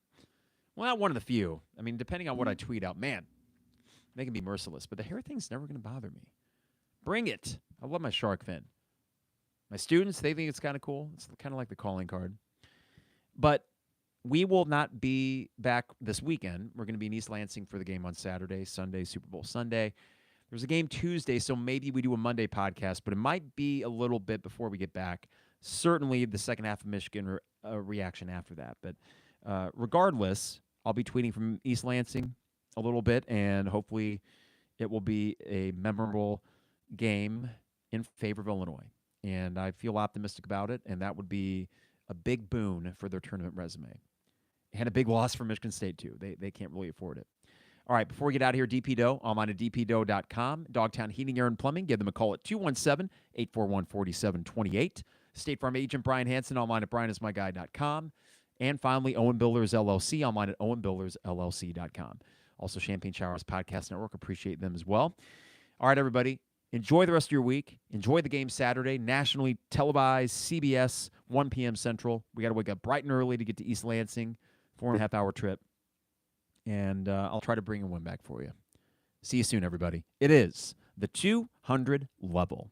[SPEAKER 1] Well, not one of the few. I mean, depending on what I tweet out, man, they can be merciless. But the hair thing's never going to bother me. Bring it. I love my shark fin. My students, they think it's kind of cool. It's kind of like the calling card. But we will not be back this weekend. We're going to be in East Lansing for the game on Saturday, Sunday, Super Bowl Sunday. There's a game Tuesday, so maybe we do a Monday podcast, but it might be a little bit before we get back. Certainly the second half of Michigan reaction after that. But regardless, I'll be tweeting from East Lansing a little bit, and hopefully it will be a memorable game in favor of Illinois. And I feel optimistic about it, and that would be a big boon for their tournament resume. And a big loss for Michigan State, too. They can't really afford it. All right, before we get out of here, DP Dough, online at dpdough.com. Dogtown Heating, Air, and Plumbing. Give them a call at 217-841-4728. State Farm agent Brian Hansen, online at brianismyguy.com. And finally, Owen Builders, LLC, online at owenbuildersllc.com. Also, Champagne Showers Podcast Network. Appreciate them as well. All right, everybody. Enjoy the rest of your week. Enjoy the game Saturday, nationally televised, CBS, 1 p.m. Central. We got to wake up bright and early to get to East Lansing, 4.5-hour trip. And I'll try to bring a win back for you. See you soon, everybody. It is the 200 level.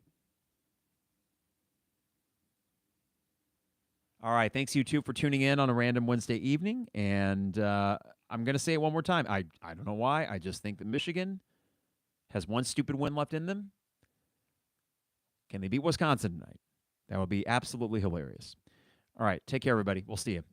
[SPEAKER 1] All right, thanks you two for tuning in on a random Wednesday evening. And I'm going to say it one more time. I don't know why. I just think that Michigan has one stupid win left in them. Can they beat Wisconsin tonight? That would be absolutely hilarious. All right, take care, everybody. We'll see you.